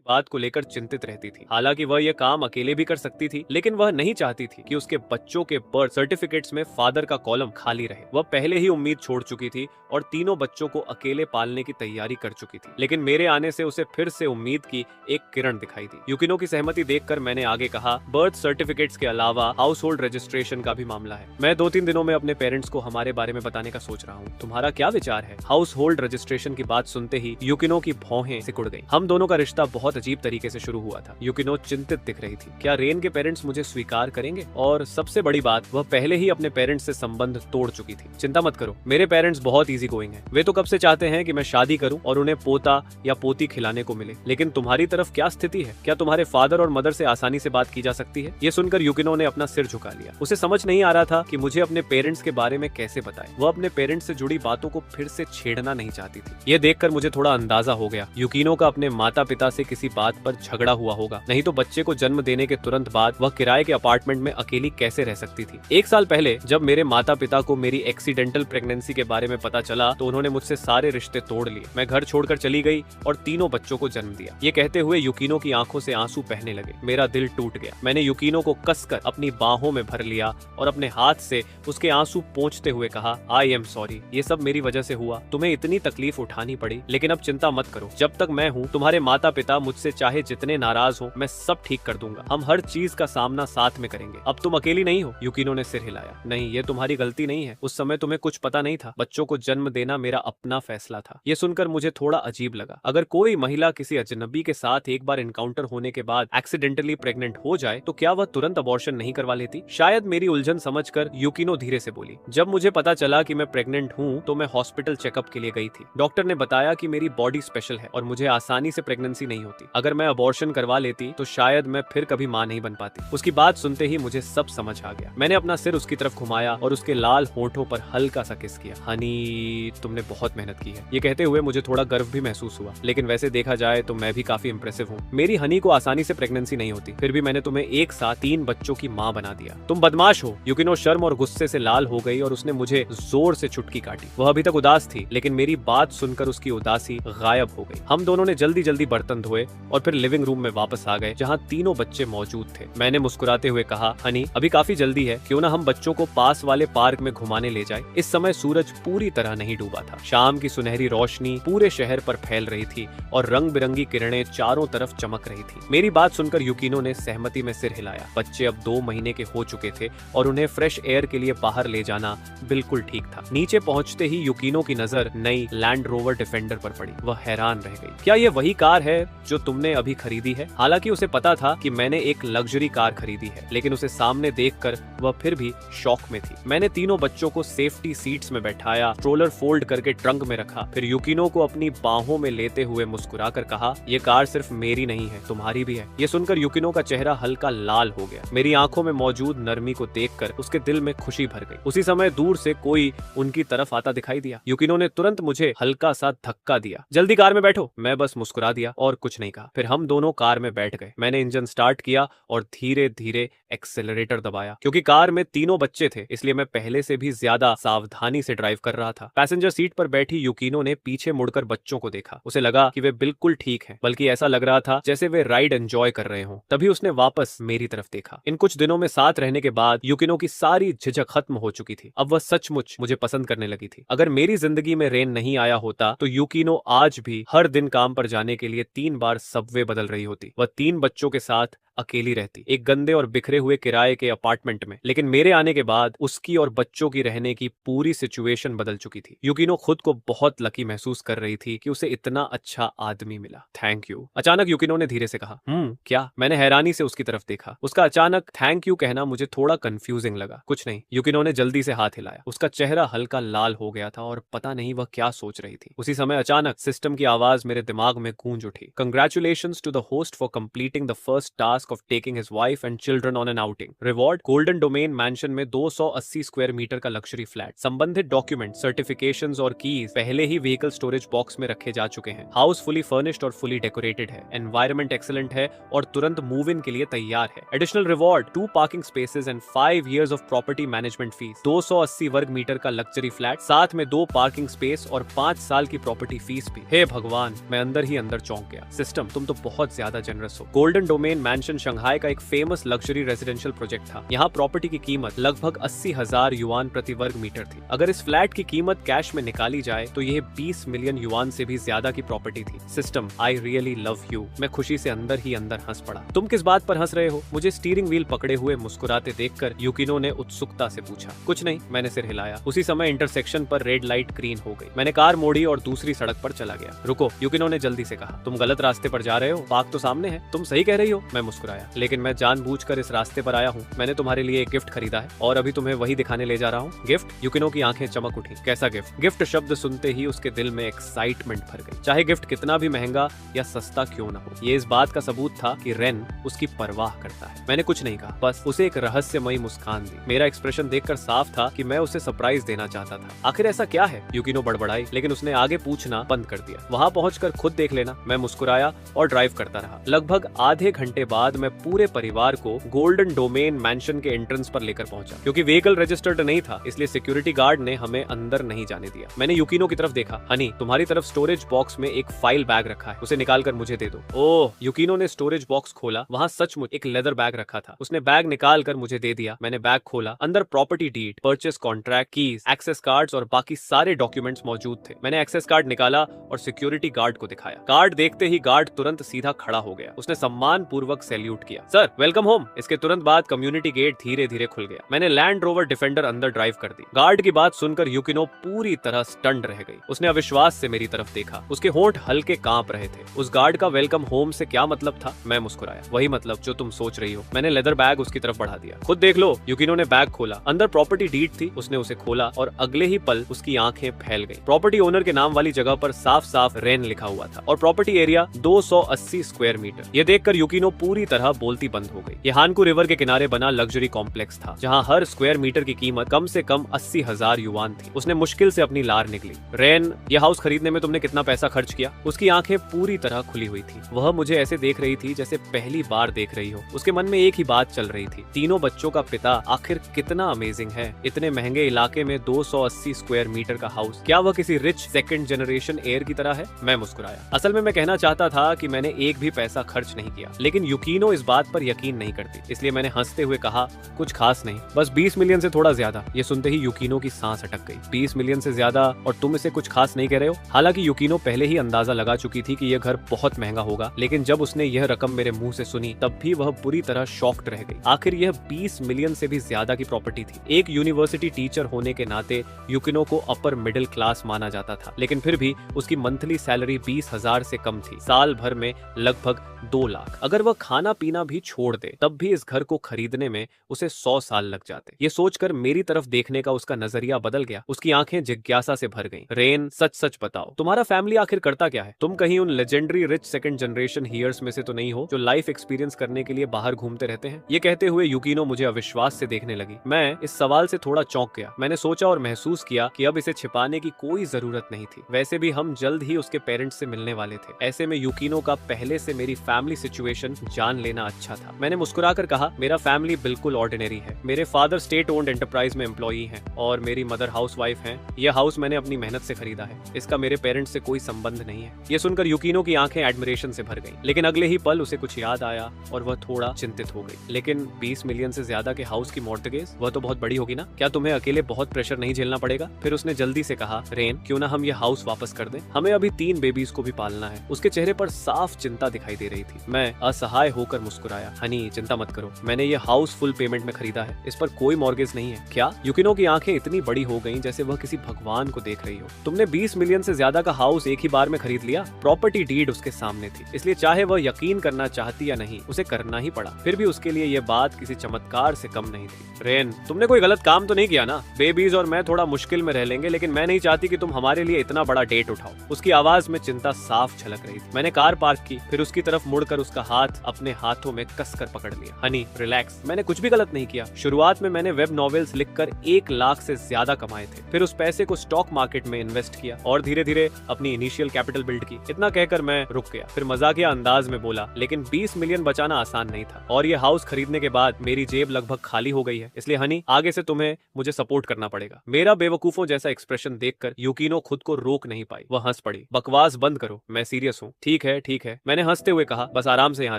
की बात को लेकर चिंतित रहती थी। हालांकि वह यह काम अकेले भी कर सकती थी, लेकिन वह नहीं चाहती थी कि उसके बच्चों के बर्थ सर्टिफिकेट्स में फादर का कॉलम खाली रहे। वह पहले ही उम्मीद छोड़ चुकी थी और तीनों बच्चों को अकेले पालने की तैयारी कर चुकी थी। लेकिन मेरे आने से उसे फिर से उम्मीद की एक किरण दिखाई दी। यूकिनो की सहमति देखकर मैंने आगे कहा, बर्थ सर्टिफिकेट्स के अलावा हाउस होल्ड रजिस्ट्रेशन का भी मामला है। मैं 2-3 दिनों में अपने पेरेंट्स को हमारे बारे में बताने का सोच रहा हूँ। तुम्हारा क्या विचार है? हाउस होल्ड रजिस्ट्रेशन की बात सुनते ही यूकिनो की भौहें सिकुड़ गईं। हम दोनों का रिश्ता बहुत अजीब तरीके से शुरू हुआ था। यूकिनो चिंतित दिख रही थी। क्या रेन के पेरेंट्स मुझे स्वीकार करेंगे? और सबसे बड़ी बात, वह पहले ही अपने पेरेंट्स से संबंध तोड़ चुकी थी। चिंता मत करो, मेरे पेरेंट्स बहुत इजी गोइंग हैं। वे तो कब से चाहते हैं कि मैं शादी करूं और उन्हें पोता या पोती खिलाने को मिले। लेकिन तुम्हारी तरफ क्या स्थिति है? क्या तुम्हारे फादर और मदर से आसानी से बात की जा सकती है? ये सुनकर यूकिनो ने अपना सिर झुका लिया। उसे समझ नहीं आ रहा था कि मुझे अपने पेरेंट्स के बारे में कैसे बताएं। वह अपने पेरेंट्स से जुड़ी बातों को फिर से छेड़ना नहीं चाहती थी। ये देखकर मुझे थोड़ा अंदाजा हो गया, यूकिनो का अपने माता पिता से किसी बात पर झगड़ा हुआ होगा। नहीं तो बच्चे को जन्म देने के तुरंत बाद वह किराए के अपार्टमेंट में अकेली कैसे रह सकती थी। 1 साल पहले जब मेरे माता पिता को मेरी एक्सीडेंटल प्रेगनेंसी के बारे में पता चला तो उन्होंने मुझसे सारे रिश्ते तोड़ लिए। मैं घर छोड़कर चली गई और तीनों बच्चों को जन्म दिया। ये कहते हुए यूकिनो की आंखों से आंसू बहने लगे। मेरा दिल टूट गया। मैंने यूकिनो को कसकर अपनी बाहों में भर लिया और अपने हाथ से उसके आंसू पोंछते हुए कहा, आई एम सॉरी, ये सब मेरी वजह से हुआ। तुम्हें इतनी तकलीफ उठानी पड़ी, लेकिन अब चिंता मत करो। जब तक मैं हूँ, तुम्हारे माता पिता मुझसे चाहे जितने नाराज हो, मैं सब ठीक कर दूंगा। हम हर चीज का सामना साथ में करेंगे। अब तुम अकेली नहीं हो। यूकिनो ने सिर हिलाया। नहीं, ये तुम्हारी गलती नहीं है। उस समय तुम्हें कुछ पता नहीं था। बच्चों को जन्म देना मेरा अपना फैसला था। ये सुनकर मुझे थोड़ा अजीब लगा। अगर कोई महिला किसी अजनबी के साथ एक बार एनकाउंटर होने के बाद एक्सीडेंटली प्रेग्नेंट हो जाए तो क्या वह तुरंत अबॉर्शन नहीं करवा लेती? शायद मेरी उलझन समझकर यूकिनो धीरे से बोली, जब मुझे पता चला कि मैं प्रेग्नेंट हूँ तो मैं हॉस्पिटल चेकअप के लिए गई थी। डॉक्टर ने बताया कि मेरी बॉडी स्पेशल है और मुझे आसानी से प्रेगनेंसी नहीं होती। अगर मैं अबॉर्शन करवा लेती तो शायद मैं फिर कभी मां नहीं बन पाती। उसकी बात सुनते ही मुझे सब समझ आ गया। मैंने अपना सिर उसकी तरफ घुमाया और उसके लाल होठों पर हल्का सा किस किया। हनी, तुमने बहुत मेहनत की है। ये कहते हुए मुझे थोड़ा गर्व भी महसूस हुआ। लेकिन वैसे देखा जाए तो मैं भी काफी इंप्रेसिव हूँ। मेरी हनी को आसानी से प्रेगनेंसी नहीं होती, फिर भी मैंने तुम्हें एक साथ 3 बच्चों की मां बना दिया। तुम बदमाश हो। यूकिनो शर्म और गुस्से से लाल हो गई और उसने मुझे जोर से चुटकी काटी। वह अभी तक उदास थी, लेकिन मेरी बात सुनकर उसकी उदासी गायब हो गई। हम दोनों ने जल्दी जल्दी बर्तन धोए और फिर लिविंग रूम में वापस आ गए, जहाँ तीनों बच्चे मौजूद थे। मैंने मुस्कुराते हुए कहा, हनी, अभी काफी जल्दी है, क्यों ना हम बच्चों को पास वाले पार्क में घुमाने ले जाए। इस समय सूरज पूरी तरह नहीं डूबा था। शाम की सुनहरी रोशनी पूरे शहर पर फैल रही थी और रंग बिरंगी किरणें चारों तरफ चमक रही थी। मेरी बात सुनकर यूकिनो ने सहमति में सिर हिलाया। बच्चे अब 2 महीने के हो चुके थे और उन्हें फ्रेश एयर के लिए बाहर ले जाना बिल्कुल ठीक था। नीचे पहुंचते ही यूकिनो की नजर नई लैंड रोवर डिफेंडर पर पड़ी। वह हैरान रह गई। क्या ये वही कार है जो तुमने अभी खरीदी है? हालांकि उसे पता था कि मैंने एक लग्जरी कार खरीदी है, लेकिन उसे सामने देखकर वह फिर भी शॉक में थी। मैंने तीनों बच्चों को सेफ्टी सीट्स में बैठाया, स्ट्रोलर फोल्ड करके ट्रंक में रखा, फिर यूकिनो को अपनी बाहों में लेते हुए मुस्कुराकर कहा, ये कार सिर्फ मेरी नहीं है, तुम्हारी भी है। ये सुनकर यूकिनो का चेहरा हल्का लाल हो गया। मेरी आंखों में मौजूद नरमी को देखकर उसके दिल में खुशी भर गई। उसी समय दूर से कोई उनकी तरफ आता दिखाई दिया। यूकिनो ने तुरंत मुझे हल्का सा धक्का दिया। जल्दी कार में बैठो। मैं बस मुस्कुरा दिया और कुछ नहीं कहा। फिर हम दोनों कार में बैठ गए। मैंने इंजन स्टार्ट किया और धीरे धीरे एक्सेलरेटर दबाया। क्योंकि कार में तीनों बच्चे थे, इसलिए मैं पहले से भी ज्यादा सावधानी से ड्राइव कर रहा था। पैसेंजर सीट पर बैठी यूकिनो ने पीछे मुड़कर बच्चों को देखा। उसे लगा कि वे बिल्कुल ठीक हैं, बल्कि ऐसा लग रहा था जैसे वे राइड एंजॉय कर रहे हों। तभी उसने वापस मेरी तरफ देखा। इन कुछ दिनों में साथ रहने के बाद यूकिनो की सारी झिझक खत्म हो चुकी थी। अब वह सचमुच मुझे पसंद करने लगी थी। अगर मेरी जिंदगी में रेन नहीं आया होता तो यूकिनो आज भी हर दिन काम पर जाने के लिए 3 बार सबवे बदल रही होती। वह 3 बच्चों के साथ अकेली रहती, एक गंदे और बिखरे हुए किराए के अपार्टमेंट में। लेकिन मेरे आने के बाद उसकी और बच्चों की रहने की पूरी सिचुएशन बदल चुकी थी। यूकिनो खुद को बहुत लकी महसूस कर रही थी कि उसे इतना अच्छा आदमी मिला। Thank you. अचानक यूकिनो ने धीरे से कहा। क्या? मैंने हैरानी से उसकी तरफ देखा। उसका अचानक थैंक यू कहना मुझे थोड़ा कंफ्यूजिंग लगा। कुछ नहीं। यूकिनो ने जल्दी से हाथ हिलाया। उसका चेहरा हल्का लाल हो गया था और पता नहीं वह क्या सोच रही थी। उसी समय अचानक सिस्टम की आवाज मेरे दिमाग में गूंज उठी। Congratulations to the host for completing the first task task of taking his wife and children on an outing. Reward: Golden Domain Mansion में 280 स्क्वायर मीटर का लग्जरी फ्लैट। संबंधित डॉक्यूमेंट, सर्टिफिकेशंस और कीज पहले ही व्हीकल स्टोरेज बॉक्स में रखे जा चुके हैं। हाउस फुली फर्निश्ड और फुली डेकोरेटेड है। एनवायरमेंट एक्सीलेंट है और तुरंत मूव इन के लिए तैयार है। Additional reward: 2 parking spaces and 5 years of property management fees. 280 वर्ग मीटर का लग्जरी फ्लैट, साथ में 2 पार्किंग स्पेस और 5 साल की प्रॉपर्टी फीस भी। हे भगवान, मैं अंदर ही अंदर चौंक गया। सिस्टम, तुम तो बहुत ज्यादा जनरस हो। गोल्डन डोमेन मैंशन शंघाई का एक फेमस लग्जरी रेजिडेंशियल प्रोजेक्ट था। यहाँ प्रॉपर्टी की कीमत लगभग 80,000 युआन प्रति वर्ग मीटर थी। अगर इस फ्लैट की कीमत कैश में निकाली जाए तो यह 20 मिलियन युआन से भी ज्यादा की प्रॉपर्टी थी। System, I really love you. मैं खुशी से अंदर ही अंदर हंस पड़ा। तुम किस बात पर हंस रहे हो? मुझे स्टीयरिंग व्हील पकड़े हुए मुस्कुराते देखकर यूकिनो ने उत्सुकता से पूछा। कुछ नहीं, मैंने सिर हिलाया। उसी समय इंटरसेक्शन पर रेड लाइट ग्रीन हो गई। मैंने कार मोड़ी और दूसरी सड़क पर चला गया। रुको, यूकिनो ने जल्दी से कहा। तुम गलत रास्ते पर जा रहे हो, पार्क तो सामने है। तुम सही कह रही हो, मैं मुस्कुराया। लेकिन मैं जानबूझकर इस रास्ते पर आया हूँ। मैंने तुम्हारे लिए एक गिफ्ट खरीदा है और अभी तुम्हें वही दिखाने ले जा रहा हूँ। गिफ्ट? यूकिनो की आंखें चमक उठी। कैसा गिफ्ट? गिफ्ट शब्द सुनते ही उसके दिल में एक्साइटमेंट भर गई। चाहे गिफ्ट कितना भी महंगा या सस्ता क्यों ना हो, ये इस बात का सबूत था कि रेन उसकी परवाह करता है। मैंने कुछ नहीं कहा, बस उसे एक रहस्यमयी मुस्कान दी। मेरा एक्सप्रेशन देखकर साफ था कि मैं उसे सरप्राइज देना चाहता था। आखिर ऐसा क्या है? यूकिनो बड़बड़ाई, लेकिन उसने आगे पूछना बंद कर दिया। वहां पहुंचकर खुद देख लेना। मैं मुस्कुराया और ड्राइव करता रहा। लगभग आधे घंटे बाद मैं पूरे परिवार को गोल्डन डोमेन मैंशन के एंट्रेंस पर लेकर पहुंचा। क्योंकि व्हीकल रजिस्टर्ड नहीं था, इसलिए सिक्योरिटी गार्ड ने हमें अंदर नहीं जाने दिया। मैंने यूकिनो की तरफ देखा। हनी, तुम्हारी तरफ स्टोरेज बॉक्स में एक फाइल बैग रखा है, उसे निकालकर मुझे दे दो। ओह, यूकिनो ने स्टोरेज बॉक्स खोला। वहां सचमुच एक लेदर बैग रखा था। उसने बैग निकालकर मुझे दे दिया। मैंने बैग खोला। अंदर property deed, purchase contract, keys, access cards और बाकी सारे डॉक्यूमेंट्स मौजूद थे। मैंने एक्सेस कार्ड निकाला और सिक्योरिटी गार्ड को दिखाया। कार्ड देखते ही गार्ड तुरंत सीधा खड़ा हो गया। उसने सम्मान पूर्वक सैल्यूट किया। Sir, welcome home. इसके तुरंत बाद कम्युनिटी गेट धीरे धीरे खुल गया। मैंने लैंड रोवर डिफेंडर अंदर ड्राइव कर दी। गार्ड की बात सुनकर यूकिनो पूरी तरह स्टन्ड रह गई। उसने अविश्वास से मेरी तरफ देखा। उसके होंठ हल्के कांप रहे थे। उस गार्ड का वेलकम होम से क्या मतलब था? मैं मुस्कुराया। वही मतलब जो तुम सोच रही हो। मैंने लेदर बैग उसकी तरफ बढ़ा दिया। खुद देख लो। यूकिनो ने बैग खोला। अंदर प्रॉपर्टी डीड थी। उसने उसे खोला और अगले ही पल उसकी आंखें फैल गई। प्रॉपर्टी ओनर के नाम वाली जगह पर साफ साफ रेन लिखा हुआ था और प्रॉपर्टी एरिया 280 स्क्वायर मीटर। ये देखकर यूकिनो पूरी तरह बोलती बंद हो गई। ये हानकू रिवर के किनारे बना लग्जरी कॉम्प्लेक्स था, जहाँ हर स्क्वायर मीटर की कीमत कम से कम 80,000 युआन थी। उसने मुश्किल से अपनी लार निकली। रेन, ये हाउस खरीदने में तुमने कितना पैसा खर्च किया? उसकी आंखें पूरी तरह खुली हुई थी। वह मुझे ऐसे देख रही थी जैसे पहली बार देख रही हो। उसके मन में एक ही बात चल रही थी, तीनों बच्चों का पिता आखिर कितना अमेजिंग है। इतने महंगे इलाके में 280 स्क्वायर मीटर का हाउस, क्या वह किसी रिच सेकंड जनरेशन एयर की तरह है? मैं मुस्कुराया। असल में मैं कहना चाहता था कि मैंने एक भी पैसा खर्च नहीं किया, लेकिन यूकिनो इस बात पर यकीन नहीं करती, इसलिए मैंने हंसते हुए कहा, कुछ खास नहीं, बस 20 मिलियन से थोड़ा ज्यादा। ये सुनते ही यूकिनो की सांस अटक गई। 20 मिलियन से ज्यादा और तुम इसे कुछ खास नहीं कह रहे हो? हालांकि यूकिनो पहले ही अंदाजा लगा चुकी थी कि यह घर बहुत महंगा होगा, लेकिन जब उसने यह रकम मेरे मुंह से सुनी तब भी वह पूरी तरह शॉक्ड रह गई। आखिर यह 20 मिलियन से भी ज्यादा की प्रॉपर्टी थी। एक यूनिवर्सिटी टीचर होने के नाते यूकिनो को अपर मिडिल क्लास माना जाता था, लेकिन फिर भी उसकी मंथली सैलरी 20,000 से कम थी। साल भर में लगभग 2 लाख। अगर वह खाना पीना भी छोड़ दे तब भी इस घर को खरीदने में उसे 100 साल लग जाते। ये सोचकर मेरी तरफ देखने का उसका नजरिया बदल गया। उसकी आंखें जिज्ञासा से भर गईं। रेन, सच सच बताओ, तुम्हारा फैमिली आखिर करता क्या है? तुम कहीं उन legendary rich second generation here's में से तो नहीं हो जो लाइफ एक्सपीरियंस करने के लिए बाहर घूमते रहते हैं? ये कहते हुए यूकिनो मुझे अविश्वास से देखने लगी। मैं इस सवाल से थोड़ा चौंक गया। मैंने सोचा और महसूस किया कि अब इसे छिपाने की कोई जरूरत नहीं थी। वैसे भी हम जल्द ही उसके पेरेंट्स से मिलने वाले थे। ऐसे में यूकिनो का पहले से मेरी फैमिली सिचुएशन जान लेना अच्छा था। मैंने मुस्कुराकर कहा, मेरा फैमिली बिल्कुल ऑर्डिनरी है। मेरे फादर स्टेट ओन्ड एंटरप्राइज में एम्प्लॉई हैं और मेरी मदर हाउसवाइफ हैं। यह हाउस मैंने अपनी मेहनत से खरीदा है। इसका मेरे पेरेंट्स से कोई संबंध नहीं है। यह सुनकर यूकिनो की आंखें एडमिरेशन से भर गईं। लेकिन अगले ही पल उसे कुछ याद आया और वह थोड़ा चिंतित हो गई। लेकिन 20 मिलियन से ज्यादा के हाउस की मॉर्टगेज, वह तो बहुत बड़ी होगी ना? क्या तुम्हें अकेले बहुत प्रेशर नहीं झेलना पड़ेगा? फिर उसने जल्दी से कहा, रेन, क्यों ना हम यह हाउस वापस कर दें? हमें अभी 3 बेबीज को भी पालना है। उसके चेहरे पर साफ चिंता दिखाई दे रही थी। मैं असहाय होकर मुस्कुराया। हनी, चिंता मत करो, मैंने ये हाउस फुल पेमेंट में खरीदा है। इस पर कोई मॉर्गेज नहीं है। क्या? यूकिनो की आंखें इतनी बड़ी हो गईं जैसे वह किसी भगवान को देख रही हो। तुमने 20 मिलियन से ज्यादा का हाउस एक ही बार में खरीद लिया? प्रॉपर्टी डीड उसके सामने थी, इसलिए चाहे वह यकीन करना चाहती या नहीं, उसे करना ही पड़ा। फिर भी उसके लिए यह बात किसी चमत्कार से कम नहीं थी। रेन, तुमने कोई गलत काम तो नहीं किया ना? बेबीज और मैं थोड़ा मुश्किल में रह लेंगे, लेकिन मैं नहीं चाहती कि तुम हमारे लिए इतना बड़ा डेट उठाओ। उसकी आवाज में चिंता साफ झलक रही थी। मैंने कार पार्क की, फिर उसकी तरफ मुड़कर उसका हाथ अपने अपने हाथों में कसकर पकड़ लिया। हनी रिलैक्स, मैंने कुछ भी गलत नहीं किया। शुरुआत में मैंने वेब नॉवेल्स लिखकर 1 लाख से ज्यादा कमाए थे, फिर उस पैसे को स्टॉक मार्केट में इन्वेस्ट किया और धीरे धीरे अपनी इनिशियल कैपिटल बिल्ड की। इतना कहकर मैं रुक गया, फिर मजाकिया अंदाज में बोला, लेकिन 20 मिलियन बचाना आसान नहीं था और ये हाउस खरीदने के बाद मेरी जेब लगभग खाली हो गई है, इसलिए हनी आगे से तुम्हें मुझे सपोर्ट करना पड़ेगा। मेरा बेवकूफों जैसा एक्सप्रेशन देखकर यूकिनो खुद को रोक नहीं पाई। वह हंस पड़ी। बकवास बंद करो, मैं सीरियस हूँ। ठीक है, मैंने हंसते हुए कहा, बस आराम से यहाँ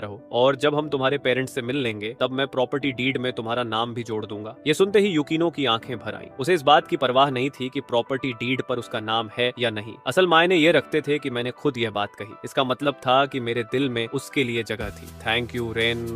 रहो और जब हम तुम्हारे पेरेंट्स से मिल लेंगे तब मैं प्रॉपर्टी डीड में तुम्हारा नाम भी जोड़ दूंगा। ये सुनते ही यूकिनो की आंखें भर आईं। उसे इस बात की परवाह नहीं थी कि प्रॉपर्टी डीड पर उसका नाम है या नहीं। असल मायने ये रखते थे कि मैंने खुद यह बात कही। इसका मतलब था कि मेरे दिल में उसके लिए जगह थी। थैंक यू रेन,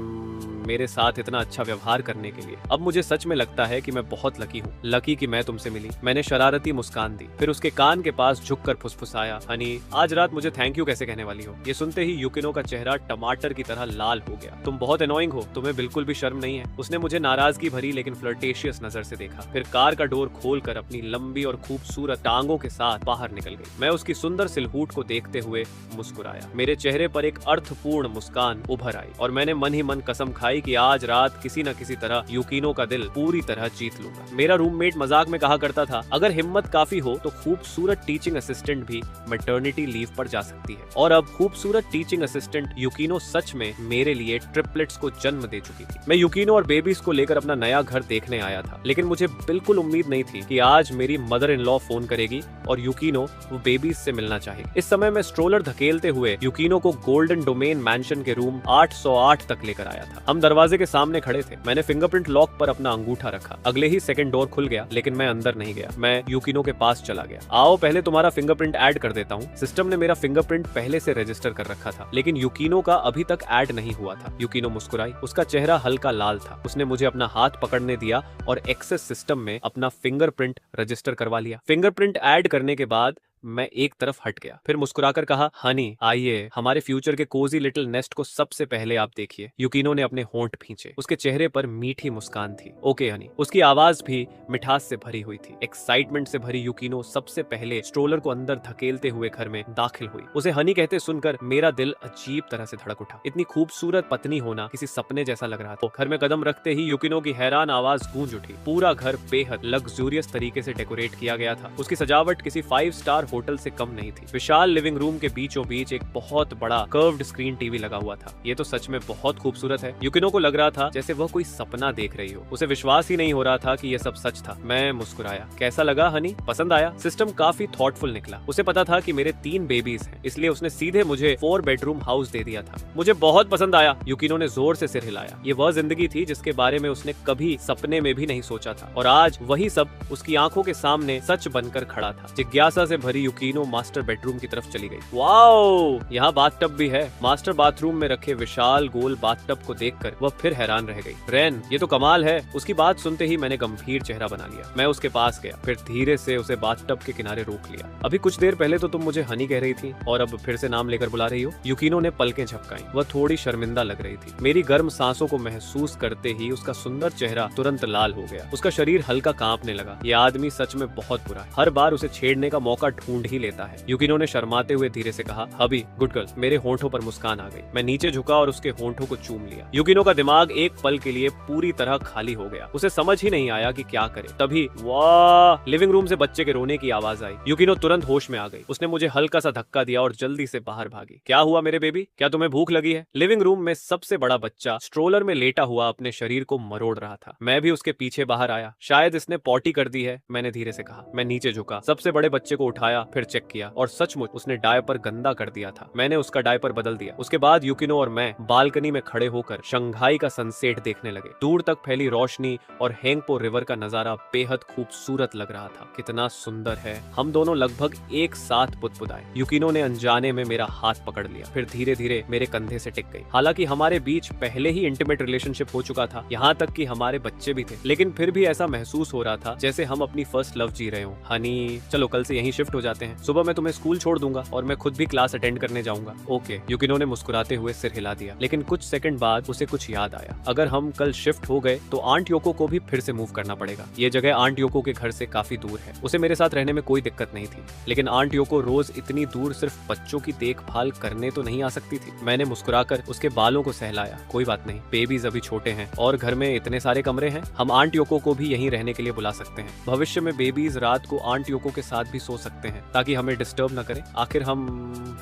मेरे साथ इतना अच्छा व्यवहार करने के लिए। अब मुझे सच में लगता है कि मैं बहुत लकी हूँ। लकी कि मैं तुमसे मिली। मैंने शरारती मुस्कान दी, फिर उसके कान के पास झुककर फुसफुसाया, हनी आज रात मुझे थैंक यू कैसे कहने वाली हो? ये सुनते ही यूकिनो का चेहरा टमाटर की तरह लाल हो गया। तुम बहुत अनोइंग हो, तुम्हें बिल्कुल भी शर्म नहीं है। उसने मुझे नाराजगी भरी लेकिन फ्लर्टेशियस नजर से देखा, फिर कार का डोर खोलकर अपनी लंबी और खूबसूरत टांगों के साथ बाहर निकल गई। मैं उसकी सुंदर सिलहूट को देखते हुए मुस्कुराया। मेरे चेहरे पर एक अर्थपूर्ण मुस्कान उभर आई और मैंने मन ही मन कसम खाई कि आज रात किसी न किसी तरह यूकिनो का दिल पूरी तरह जीत लूंगा। मेरा रूममेट मजाक में कहा करता था, अगर हिम्मत काफी हो तो खूबसूरत टीचिंग असिस्टेंट भी मैटरनिटी लीव पर जा सकती है। और अब खूबसूरत टीचिंग असिस्टेंट यूकिनो सच में मेरे लिए ट्रिपलेट्स को जन्म दे चुकी थी। मैं यूकिनो और बेबीज को लेकर अपना नया घर देखने आया था, लेकिन मुझे बिल्कुल उम्मीद नहीं थी कि आज मेरी मदर इन लॉ फोन करेगी और यूकिनो वो बेबीज से मिलना चाहेगी। इस समय मैं स्ट्रोलर धकेलते हुए यूकिनो को गोल्डन डोमेन मैंशन के रूम 808 तक लेकर आया था। हम दरवाजे के सामने खड़े थे। मैंने फिंगरप्रिंट लॉक पर अपना अंगूठा रखा। अगले ही सेकंड डोर खुल गया, लेकिन मैं अंदर नहीं गया। मैं यूकिनो के पास चला गया। आओ पहले तुम्हारा फिंगरप्रिंट ऐड कर देता हूँ। सिस्टम ने मेरा फिंगरप्रिंट पहले से रजिस्टर कर रखा था, लेकिन यूकिनो का अभी तक ऐड नहीं हुआ था। यूकिनो मुस्कुराई। उसका चेहरा हल्का लाल था। उसने मुझे अपना हाथ पकड़ने दिया और एक्सेस सिस्टम में अपना फिंगरप्रिंट रजिस्टर करवा लिया। फिंगरप्रिंट ऐड करने के बाद मैं एक तरफ हट गया, फिर मुस्कुराकर कहा, हनी आइए, हमारे फ्यूचर के कोजी लिटिल नेस्ट को सबसे पहले आप देखिए। यूकिनो ने अपने होंठ भींचे। उसके चेहरे पर मीठी मुस्कान थी। ओके हनी। उसकी आवाज भी मिठास से भरी हुई थी। एक्साइटमेंट से भरी यूकिनो सबसे पहले स्ट्रोलर को अंदर धकेलते हुए घर में दाखिल हुई। उसे हनी कहते सुनकर मेरा दिल अजीब तरह से धड़क उठा। इतनी खूबसूरत पत्नी होना किसी सपने जैसा लग रहा था। घर में कदम रखते ही यूकिनो की हैरान आवाज गूंज उठी। पूरा घर बेहद लग्जूरियस तरीके से डेकोरेट किया गया था। उसकी सजावट किसी 5 स्टार होटल से कम नहीं थी। विशाल लिविंग रूम के बीचों बीच एक बहुत बड़ा कर्व्ड स्क्रीन टीवी लगा हुआ था। ये तो सच में बहुत खूबसूरत है। यूकिनो को लग रहा था जैसे वह कोई सपना देख रही हो। उसे विश्वास ही नहीं हो रहा था कि यह सब सच था। मैं मुस्कुराया। कैसा लगा हनी? पसंद आया? सिस्टम काफी थॉटफुल निकला। उसे पता था कि मेरे 3 बेबीज हैं, इसलिए उसने सीधे मुझे 4 बेडरूम हाउस दे दिया था। मुझे बहुत पसंद आया। यूकिनो ने जोर से सिर हिलाया। ये वह जिंदगी थी जिसके बारे में उसने कभी सपने में भी नहीं सोचा था, और आज वही सब उसकी आंखों के सामने सच बनकर खड़ा था। जिज्ञासा से भरी यूकिनो मास्टर बेडरूम की तरफ चली गई। वाओ, यहाँ बाथटब भी है। मास्टर बाथरूम में रखे विशाल गोल बाथटब को देखकर वह फिर हैरान रह गई। रेन, ये तो कमाल है। उसकी बात सुनते ही मैंने गंभीर चेहरा बना लिया। मैं उसके पास गया, फिर धीरे से उसे बाथटब के किनारे रोक लिया। अभी कुछ देर पहले तो तुम मुझे हनी कह रही थी और अब फिर से नाम लेकर बुला रही हो। यूकिनो ने पलकें झपकाई। वह थोड़ी शर्मिंदा लग रही थी। मेरी गर्म सांसों को महसूस करते ही उसका सुंदर चेहरा तुरंत लाल हो गया। उसका शरीर हल्का कांपने लगा। ये आदमी सच में बहुत बुरा है। हर बार उसे छेड़ने का मौका ढूंढ ही लेता है। यूकिनो ने शर्माते हुए धीरे से कहा, हबी गुड गर्ल। मेरे होंठों पर मुस्कान आ गई। मैं नीचे झुका और उसके होंठों को चूम लिया। यूकिनो का दिमाग एक पल के लिए पूरी तरह खाली हो गया। उसे समझ ही नहीं आया कि क्या करे। तभी वाह, लिविंग रूम से बच्चे के रोने की आवाज आई। यूकिनो तुरंत होश में आ गई। उसने मुझे हल्का सा धक्का दिया और जल्दी से बाहर भागी। क्या हुआ मेरे बेबी? क्या तुम्हें भूख लगी है? लिविंग रूम में सबसे बड़ा बच्चा स्ट्रोलर में लेटा हुआ अपने शरीर को मरोड़ रहा था। मैं भी उसके पीछे बाहर आया। शायद इसने पॉटी कर दी है, मैंने धीरे से कहा। मैं नीचे झुका, सबसे बड़े बच्चे को उठाया, फिर चेक किया और सचमुच उसने डायपर गंदा कर दिया था। मैंने उसका डायपर बदल दिया। उसके बाद यूकिनो और मैं बालकनी में खड़े होकर शंघाई का सनसेट देखने लगे। दूर तक फैली रोशनी और हेंगपो रिवर का नजारा बेहद खूबसूरत लग रहा था। कितना सुंदर है। हम दोनों लगभग एक साथ बुदबुदाए। यूकिनो ने अनजाने में मेरा हाथ पकड़ लिया, फिर धीरे धीरे मेरे कंधे से टिक गई। हालांकि हमारे बीच पहले ही इंटीमेट रिलेशनशिप हो चुका था, यहाँ तक कि हमारे बच्चे भी थे, लेकिन फिर भी ऐसा महसूस हो रहा था जैसे हम अपनी फर्स्ट लव जी रहे हो। हनी, चलो कल से यहीं शिफ्ट हो जाते हैं। सुबह मैं तुम्हें स्कूल छोड़ दूंगा और मैं खुद भी क्लास अटेंड करने जाऊंगा। ओके, यूकिनो ने मुस्कुराते हुए सिर हिला दिया। लेकिन कुछ सेकंड बाद उसे कुछ याद आया। अगर हम कल शिफ्ट हो गए तो आंट योको को भी फिर से मूव करना पड़ेगा। ये जगह आंट योको के घर से काफी दूर है। उसे मेरे साथ रहने में कोई दिक्कत नहीं थी, लेकिन आंट योको रोज इतनी दूर सिर्फ बच्चों की देखभाल करने तो नहीं आ सकती थी। मैंने मुस्कुराकर उसके बालों को सहलाया। कोई बात नहीं, बेबीज अभी छोटे हैं और घर में इतने सारे कमरे हैं। हम आंट योको को भी यहीं रहने के लिए बुला सकते हैं। भविष्य में बेबीज रात को आंट योको के साथ भी सो सकते हैं ताकि हमें डिस्टर्ब न करे। आखिर हम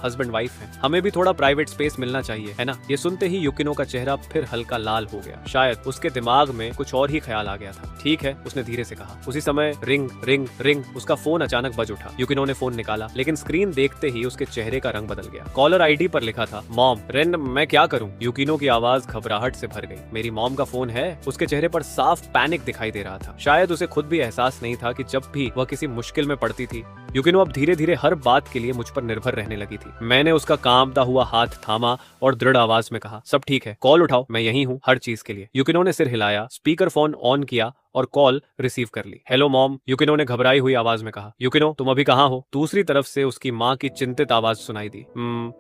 हस्बैंड वाइफ हैं, हमें भी थोड़ा प्राइवेट स्पेस मिलना चाहिए, है ना? ये सुनते ही यूकिनो का चेहरा फिर हल्का लाल हो गया। शायद उसके दिमाग में कुछ और ही ख्याल आ गया था। ठीक है, उसने धीरे से कहा। उसी समय रिंग रिंग रिंग उसका फोन अचानक बज उठा। यूकिनो ने फोन निकाला, लेकिन स्क्रीन देखते ही उसके चेहरे का रंग बदल गया। कॉलर आईडी पर लिखा था मॉम। रेन, मैं क्या करूं? यूकिनो की आवाज घबराहट से भर गई। मेरी मॉम का फोन है? उसके चेहरे पर साफ पैनिक दिखाई दे रहा था। शायद उसे खुद भी एहसास नहीं था कि जब भी वह किसी मुश्किल में पड़ती थी, यूकिनो अब धीरे धीरे हर बात के लिए मुझ पर निर्भर रहने लगी थी। मैंने उसका कांपता हुआ हाथ थामा और दृढ़ आवाज में कहा, सब ठीक है, कॉल उठाओ, मैं यहीं हूँ हर चीज के लिए। यूकिनो ने सिर हिलाया, स्पीकर फोन ऑन किया और कॉल रिसीव कर ली। हेलो मॉम, यूकिनो ने घबराई हुई आवाज में कहा। यूकिनो, तुम अभी कहाँ हो? दूसरी तरफ से उसकी माँ की चिंतित आवाज सुनाई दी।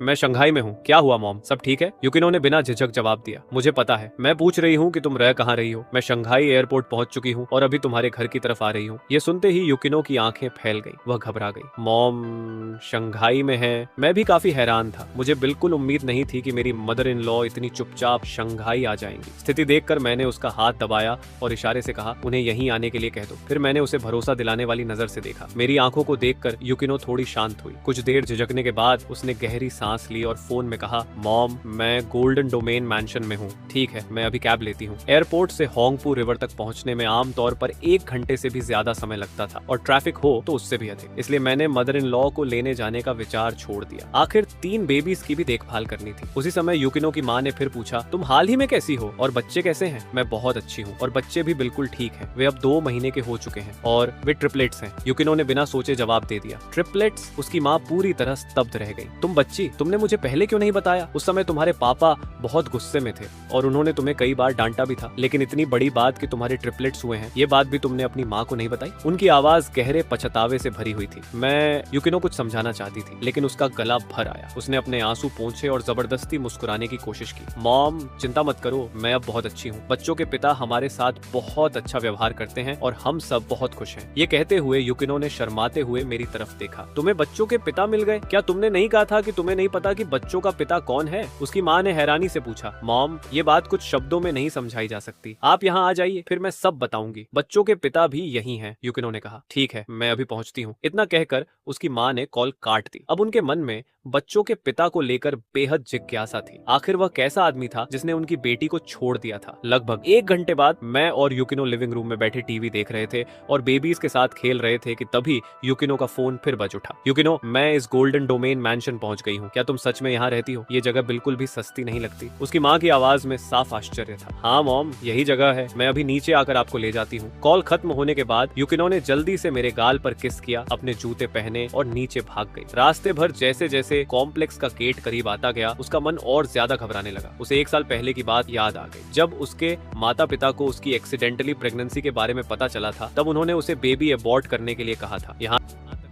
मैं शंघाई में हूँ। क्या हुआ मॉम, सब ठीक है? यूकिनो ने बिना झिझक जवाब दिया। मुझे पता है, मैं पूछ रही हूँ कि तुम रह कहाँ रही हो। मैं शंघाई एयरपोर्ट पहुंच चुकी हूँ और अभी तुम्हारे घर की तरफ आ रही हूँ। ये सुनते ही यूकिनो की आंखें फैल गई। वह घबरा गई। मॉम शंघाई में है? मैं भी काफी हैरान था। मुझे बिल्कुल उम्मीद नहीं थी कि मेरी मदर इन लॉ इतनी चुपचाप शंघाई आ जाएंगी। स्थिति देखकर मैंने उसका हाथ दबाया और इशारे से कहा, उन्हें यहीं आने के लिए कह दो। फिर मैंने उसे भरोसा दिलाने वाली नजर से देखा। मेरी आंखों को देखकर यूकिनो थोड़ी शांत हुई। कुछ देर झिझकने के बाद उसने गहरी सांस ली और फोन में कहा, मॉम मैं गोल्डन डोमेन मैंशन में हूँ। ठीक है, मैं अभी कैब लेती हूँ। एयरपोर्ट से होंगपू रिवर तक पहुंचने में आमतौर पर 1 घंटे से भी ज्यादा समय लगता था और ट्रैफिक हो तो उससे भी अधिक। इसलिए मैंने मदर इन लॉ को लेने जाने का विचार छोड़ दिया। आखिर 3 बेबीज की भी देखभाल करनी थी। उसी समय यूकिनो की माँ ने फिर पूछा, तुम हाल ही में कैसी हो और बच्चे कैसे हैं? मैं बहुत अच्छी हूँ और बच्चे भी बिल्कुल ठीक हैं। वे अब 2 महीने के हो चुके हैं और वे ट्रिपलेट्स हैं। यूकिनो ने बिना सोचे जवाब दे दिया। ट्रिपलेट्स? उसकी माँ पूरी तरह स्तब्ध रह गई। तुम बच्ची, तुमने मुझे पहले क्यों नहीं बताया? उस समय तुम्हारे पापा बहुत गुस्से में थे और उन्होंने तुम्हें कई बार डांटा भी था, लेकिन इतनी बड़ी बात कि तुम्हारे ट्रिपलेट्स हुए हैं, ये बात भी तुमने अपनी माँ को नहीं बताई? उनकी आवाज गहरे पछतावे से भरी हुई थी। मैं यूकिनो कुछ समझाना चाहती थी, लेकिन उसका गला भर आया। उसने अपने आंसू पोंछे और जबरदस्ती मुस्कुराने की कोशिश की। मॉम चिंता मत करो, मैं अब बहुत अच्छी हूँ। बच्चों के पिता हमारे साथ बहुत अच्छा व्यवहार करते हैं और हम सब बहुत खुश हैं। ये कहते हुए यूकिनो ने शर्माते हुए मेरी तरफ देखा। तुम्हें बच्चों के पिता मिल गए? क्या तुमने नहीं कहा था कि तुम्हें नहीं पता कि बच्चों का पिता कौन है? उसकी माँ ने हैरानी से पूछा। मॉम ये बात कुछ शब्दों में नहीं समझाई जा सकती। आप यहाँ आ जाइए, फिर मैं सब बताऊंगी। बच्चों के पिता भी यही हैं, यूकिनो ने कहा। ठीक है, मैं अभी पहुंचती हूँ। इतना कहकर उसकी माँ ने कॉल काट दी। अब उनके मन में बच्चों के पिता को लेकर बेहद जिज्ञासा थी। आखिर वह कैसा आदमी था जिसने उनकी बेटी को छोड़ दिया था? लगभग 1 घंटे बाद मैं और यूकिनो लिविंग रूम में बैठे टीवी देख रहे थे और बेबीज के साथ खेल रहे थे कि तभी यूकिनो का फोन फिर बज उठा। यूकिनो, मैं इस गोल्डन डोमेन मैंशन पहुंच गई हूँ। क्या तुम सच में यहाँ रहती हो? ये जगह बिल्कुल भी सस्ती नहीं लगती। उसकी माँ की आवाज में साफ आश्चर्य था। हाँ मॉम, यही जगह है। मैं अभी नीचे आकर आपको ले जाती हूँ। कॉल खत्म होने के बाद यूकिनो ने जल्दी से मेरे गाल पर किस किया, अपने जूते पहने और नीचे भाग गई। रास्ते भर जैसे जैसे कॉम्प्लेक्स का गेट करीब आता गया, उसका मन और ज्यादा घबराने लगा। उसे 1 साल पहले की बात याद आ गई, जब उसके माता पिता को उसकी एक्सीडेंटली प्रेगनेंसी के बारे में पता चला था। तब उन्होंने उसे बेबी अबॉर्ट करने के लिए कहा था, यहाँ